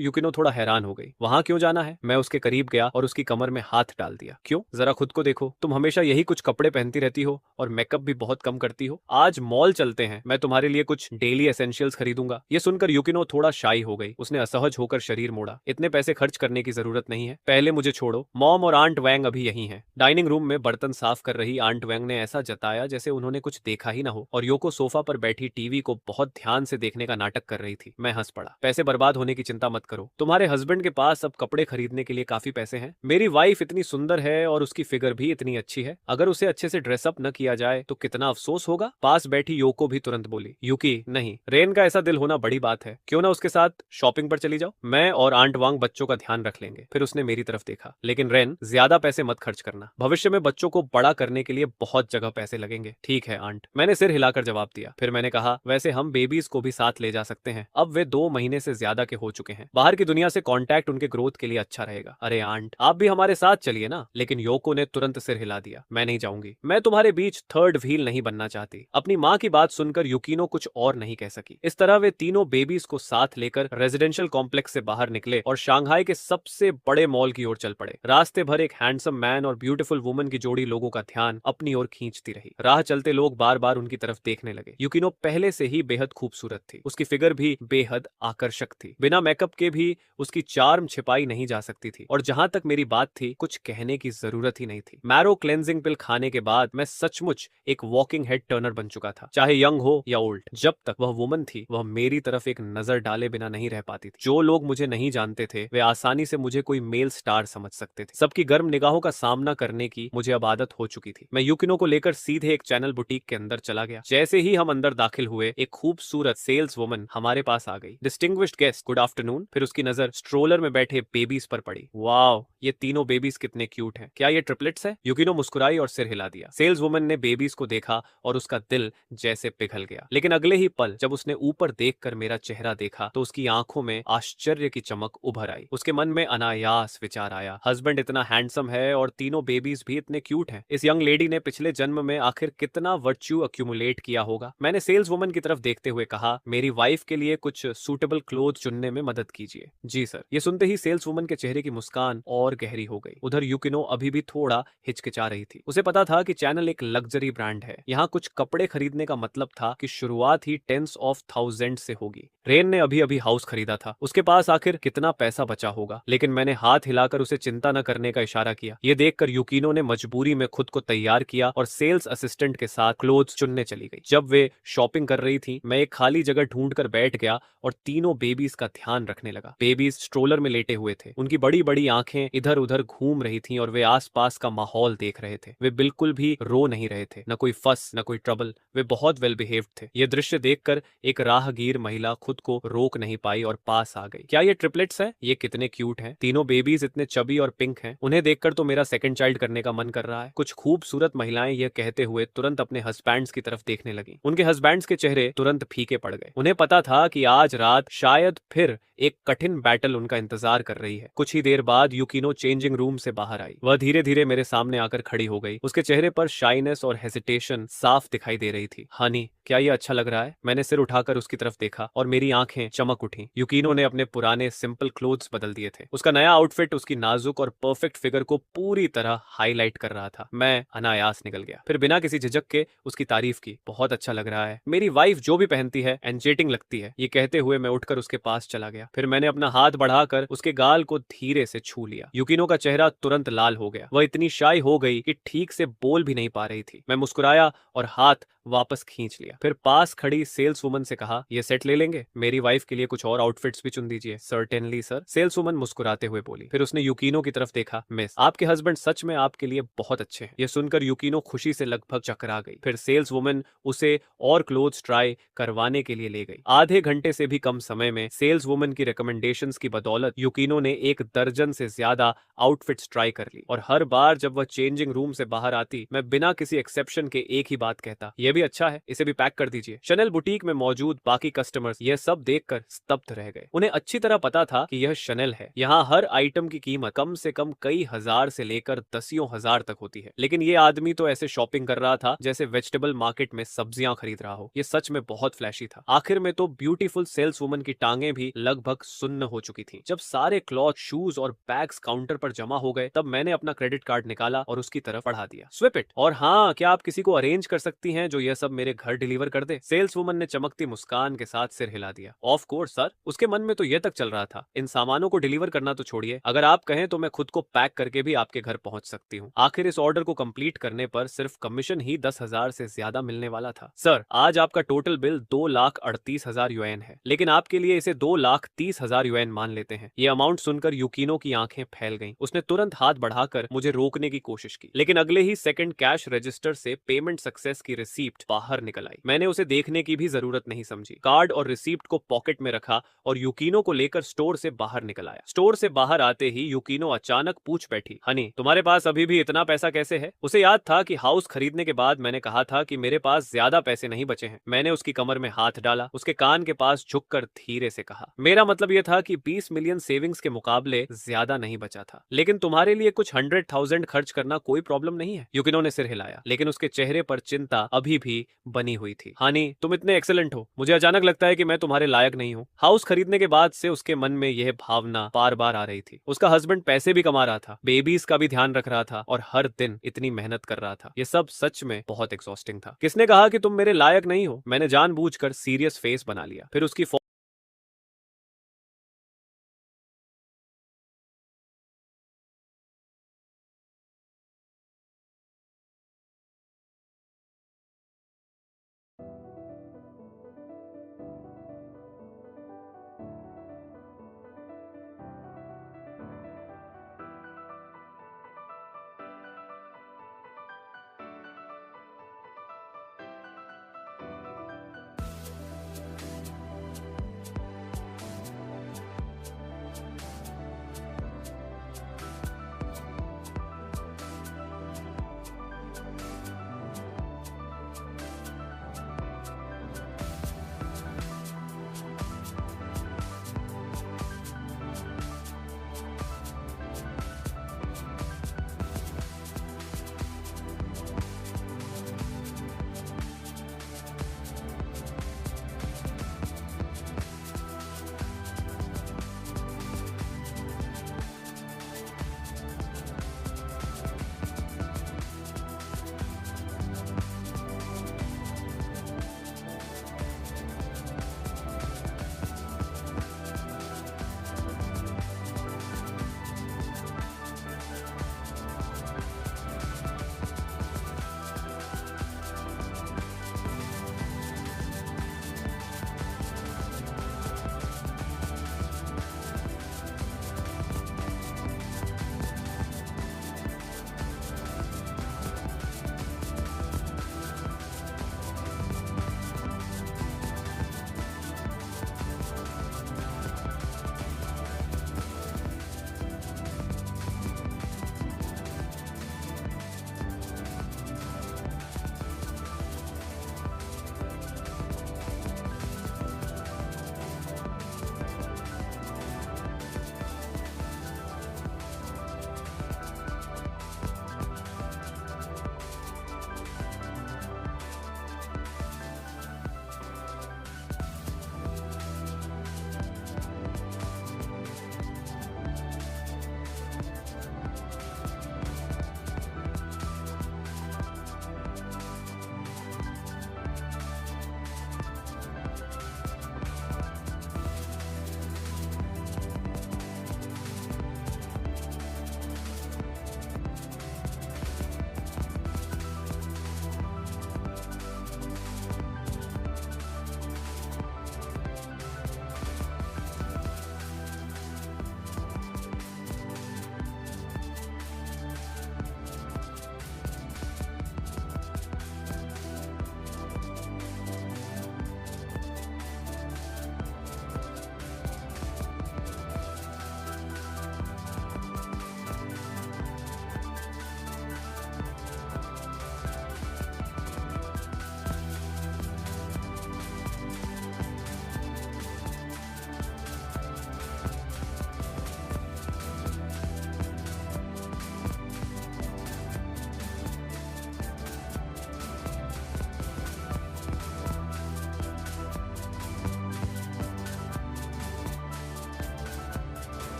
यूकिनो थोड़ा हैरान हो गई। वहां क्यों जाना है? मैं उसके करीब गया और उसकी कमर में हाथ डाल दिया। क्यों? जरा खुद को देखो। तुम हमेशा यही कुछ कपड़े पहनती रहती हो और मेकअप भी बहुत कम करती हो। आज मॉल चलते हैं, मैं तुम्हारे लिए कुछ डेली एसेंशियल्स खरीदूंगा। ये सुनकर यूकिनो थोड़ा शाई हो गई। उसने असहज होकर शरीर मोड़ा। इतने पैसे खर्च करने की जरूरत नहीं है, पहले मुझे छोड़ो। मॉम और आंट वैंग अभी यही हैं। डाइनिंग रूम में बर्तन साफ कर रही आंट वैंग ने ऐसा जताया जैसे उन्होंने कुछ देखा ही ना हो, और योको सोफा पर बैठी टीवी को बहुत ध्यान से देखने का नाटक कर रही थी। मैं हंस पड़ा। पैसे बर्बाद होने की चिंता मत करो, तुम्हारे हस्बैंड के पास अब कपड़े खरीदने के लिए काफी पैसे हैं। मेरी वाइफ इतनी सुंदर है और उसकी फिगर भी इतनी अच्छी है। अगर उसे अच्छे से ड्रेसअप न किया जाए तो कितना अफसोस अफसोस होगा? पास बैठी योको भी तुरंत बोली, युकी नहीं, रेन का ऐसा दिल होना बड़ी बात है, क्यों ना उसके साथ शॉपिंग पर चली जाओ, मैं और आंट वांग बच्चों का ध्यान रख लेंगे। फिर उसने मेरी तरफ देखा, लेकिन रेन ज्यादा पैसे मत खर्च करना, भविष्य में बच्चों को बड़ा करने के लिए बहुत जगह पैसे लगेंगे। ठीक है आंट, मैंने सिर हिलाकर जवाब दिया। फिर मैंने कहा, वैसे हम बेबीज को भी साथ ले जा सकते हैं, अब वे 2 महीने से ज्यादा के हो चुके हैं, बाहर की दुनिया से कांटेक्ट उनके ग्रोथ के लिए अच्छा रहेगा। अरे आंट, आप भी हमारे साथ चलिए ना। लेकिन योको ने तुरंत सिर हिला दिया, मैं नहीं जाऊंगी, मैं तुम्हारे बीच थर्ड व्हील नहीं बनना चाहती। अपनी माँ की बात सुनकर युकीनो कुछ और नहीं कह सकी। इस तरह वे तीनों बेबीज को साथ लेकर रेजिडेंशियल कॉम्प्लेक्स से बाहर निकले और शंघाई के सबसे बड़े मॉल की ओर चल पड़े। रास्ते भर एक हैंडसम मैन और ब्यूटीफुल वुमन की जोड़ी लोगों का ध्यान अपनी ओर खींचती रही। राह चलते लोग बार बार उनकी तरफ देखने लगे। युकीनो पहले से ही बेहद खूबसूरत थी, उसकी फिगर भी बेहद आकर्षक थी, बिना मेकअप के भी उसकी चार्म छिपाई नहीं जा सकती थी। और जहां तक मेरी बात थी, कुछ कहने की जरूरत ही नहीं थी। मैरो क्लेंजिंग पिल खाने के बाद मैं सचमुच एक वॉकिंग हेड टर्नर बन चुका था, चाहे यंग हो या ओल्ड। जब तक वह वुमन थी, वह मेरी तरफ एक नजर डाले बिना नहीं रह पाती थी। जो लोग मुझे नहीं जानते थे, वे आसानी से मुझे कोई मेल स्टार समझ सकते थे। सबकी गर्म निगाहों का सामना करने की मुझे अब आदत हो चुकी थी। मैं युकिनो को लेकर सीधे एक चैनल बुटीक के अंदर चला गया। जैसे ही हम अंदर दाखिल हुए, एक खूबसूरत सेल्स वुमन हमारे पास आ गई। Distinguished guest, good afternoon. फिर उसकी नजर स्ट्रोलर में बैठे बेबीज पर पड़ी। वाओ, ये तीनों बेबीज कितने क्यूट हैं। क्या ये ट्रिपलेट्स है? युकिनो मुस्कुराई और सिर हिला दिया। सेल्स वुमन ने बेबीज को देखा और उसका दिल जैसे पिघल गया। लेकिन अगले ही पल जब उसने ऊपर देखकर मेरा चेहरा देखा, तो उसकी आंखों में आश्चर्य की चमक उभर आई। उसके मन में अनायास विचार आया, हस्बैंड इतना हैंडसम है और तीनों बेबीज भी इतने क्यूट हैं। इस यंग लेडी ने पिछले जन्म में आखिर कितना वर्च्यू अक्यूमुलेट किया होगा। मैंने सेल्स वुमन की तरफ देखते हुए कहा, मेरी वाइफ के लिए कुछ सूटेबल क्लोथ चुनने में मदद कीजिए। जी सर। ये सुनते ही सेल्स वुमन के चेहरे की मुस्कान और गहरी हो गई। उधर युकिनो अभी भी थोड़ा हिचकिचा रही थी। उसे पता था कि चैनल एक लग्जरी ब्रांड है, यहाँ कुछ कपड़े खरीदने का मतलब था कि शुरुआत ही टेंस ऑफ थाउजेंड से होगी। रेन ने अभी अभी हाउस खरीदा था, उसके पास आखिर कितना पैसा बचा होगा। लेकिन मैंने हाथ हिलाकर उसे चिंता न करने का इशारा किया। ये देखकर युकिनो ने मजबूरी में खुद को तैयार किया और सेल्स असिस्टेंट के साथ क्लोथ्स चुनने चली गई। जब वे शॉपिंग कर रही थी, मैं एक खाली जगह ढूंढकर बैठ गया और तीनों बेबीज का ध्यान रखने लगा। बेबीज स्ट्रोलर में लेटे हुए थे, उनकी बड़ी बड़ी आंखें इधर उधर घूम रही थीं और वे आसपास का माहौल देख रहे थे। वे बिल्कुल भी रो नहीं रहे थे, न कोई फस न कोई ट्रबल, वे बहुत वेल बिहेव्ड थे। यह दृश्य देखकर एक राहगीर महिला खुद को रोक नहीं पाई और पास आ गई। क्या ये ट्रिपलेट्स हैं? ये कितने क्यूट हैं। तीनों बेबीज इतने चबी और पिंक हैं, उन्हें देखकर तो मेरा सेकंड चाइल्ड करने का मन कर रहा है। कुछ खूबसूरत महिलाएं यह कहते हुए तुरंत अपने हस्बैंड्स की तरफ देखने लगी। उनके हस्बैंड्स के चेहरे तुरंत फीके पड़ गए। उन्हें पता था कि आज रात शायद फिर एक कठिन बैटल उनका इंतजार कर रही है। कुछ ही देर बाद युकिनो चेंजिंग रूम से बाहर आई। वह धीरे धीरे मेरे सामने आकर खड़ी हो गई। उसके चेहरे पर शाइनेस और हेजिटेशन साफ दिखाई दे रही थी। हनी, क्या ये अच्छा लग रहा है? मैंने सिर उठाकर उसकी तरफ देखा और मेरी आंखें चमक उठी। युकिनो ने अपने पुराने सिंपल क्लोथ्स बदल दिए थे। उसका नया आउटफिट उसकी नाजुक और परफेक्ट फिगर को पूरी तरह हाईलाइट कर रहा था। मैं अनायास निकल गया, फिर बिना किसी झिझक के उसकी तारीफ की। बहुत अच्छा लग रहा है, मेरी वाइफ जो भी पहनती है एंजेटिंग लगती है। ये कहते हुए मैं उठकर उसके पास चला गया। फिर मैंने अपना हाथ बढ़ाकर उसके गाल को धीरे से छू लिया। युकिनो का चेहरा तुरंत लाल हो गया। वह इतनी शाय हो गई कि ठीक से बोल भी नहीं पा रही थी। मैं मुस्कुराया और हाथ वापस खींच लिया। फिर पास खड़ी सेल्स वुमन से कहा, ये सेट ले लेंगे? मेरी वाइफ के लिए कुछ और आउटफिट्स भी चुन दीजिए। सर्टेनली सर, सेल्स वुमन मुस्कुराते हुए बोली। फिर उसने युकिनो की तरफ देखा। मिस, आपके हस्बैंड सच में आपके लिए बहुत अच्छे हैं। यह सुनकर युकिनो खुशी से लगभग चकरा गई। फिर सेल्स वुमन उसे और क्लोथ्स ट्राई करवाने के लिए ले गई। आधे घंटे से भी कम समय में सेल्स वुमन की रिकमेंडेशंस की बदौलत युकिनो ने 1 दर्जन से ज्यादा आउटफिट्स ट्राई कर ली। और हर बार जब वह चेंजिंग रूम से बाहर आती, मैं बिना किसी एक्सेप्शन के एक ही बात कहता, यह भी अच्छा है, इसे भी पैक कर दीजिए। शनेल बुटीक में मौजूद बाकी कस्टमर्स यह सब देखकर स्तब्ध रह गए। उन्हें अच्छी तरह पता था कि यह शनेल है। यहाँ हर आइटम की कीमत कम से कम कई हजार से लेकर दसियों हजार तक होती है। लेकिन ये आदमी तो ऐसे शॉपिंग कर रहा था जैसे वेजिटेबल मार्केट में सब्जियां खरीद रहा हो। ये सच में बहुत फ्लैशी था। आखिर में तो ब्यूटीफुल सेल्स वुमन की टांगे भी लगभग सुन्न हो चुकी थी। जब सारे क्लॉथ, शूज और बैग्स काउंटर पर जमा हो गए, तब मैंने अपना क्रेडिट कार्ड निकाला और उसकी तरफ बढ़ा दिया। Swipe it. और हाँ, क्या आप किसी को अरेंज कर सकती हैं जो यह सब मेरे घर डिलीवर कर दे? सेल्स वुमन ने चमकती मुस्कान के साथ सिर हिला दिया। Of course sir. उसके मन में तो यह तक चल रहा था, इन सामानों को डिलीवर करना तो छोड़िए, अगर आप कहें तो मैं खुद को पैक करके भी आपके घर पहुंच सकती हूँ। आखिर इस ऑर्डर को कंप्लीट करने पर सिर्फ कमीशन ही 10,000 से ज्यादा मिलने वाला था। सर, आज आपका टोटल बिल 2,38,000 युएन है, लेकिन आपके लिए इसे 2,30,000 युएन मान लेते हैं। ये अमाउंट सुनकर युकिनो की आंखें फैल गईं। उसने तुरंत हाथ बढ़ाकर मुझे रोकने की कोशिश की, लेकिन अगले ही सेकंड कैश रजिस्टर से पेमेंट सक्सेस की रिसीप्ट रिसीप्ट बाहर निकल आई। मैंने उसे देखने की भी जरूरत नहीं समझी। कार्ड और रिसीप्ट को पॉकेट में रखा और यूकिनो को लेकर स्टोर से बाहर निकल आया। स्टोर से बाहर आते ही यूकिनो अचानक पूछ बैठी, हनी तुम्हारे पास अभी भी इतना पैसा कैसे है? उसे याद था कि हाउस खरीदने के बाद मैंने कहा था कि मेरे पास ज्यादा पैसे नहीं बचे हैं। मैंने उसकी कमर में हाथ डाला, उसके कान के पास झुककर धीरे से कहा, मेरा मतलब यह था कि 20 मिलियन सेविंग्स के मुकाबले ज्यादा नहीं बचा था, लेकिन तुम्हारे लिए कुछ 100,000 खर्च करना कोई प्रॉब्लम नहीं है। यूकिनो ने सिर हिलाया, लेकिन उसके चेहरे पर चिंता अभी भी बनी हुई थी। हानी तुम इतने एक्सेलेंट हो, मुझे अचानक लगता है कि मैं तुम्हारे लायक नहीं हूँ। हाउस खरीदने के बाद से उसके मन में यह भावना बार बार आ रही थी। उसका हस्बैंड पैसे भी कमा रहा था, बेबीज का भी ध्यान रख रहा था और हर दिन इतनी मेहनत कर रहा था। ये सब सच में बहुत एग्जॉस्टिंग था। किसने कहा कि तुम मेरे लायक नहीं हो? मैंने जानबूझकर सीरियस फेस बना लिया। फिर उसकी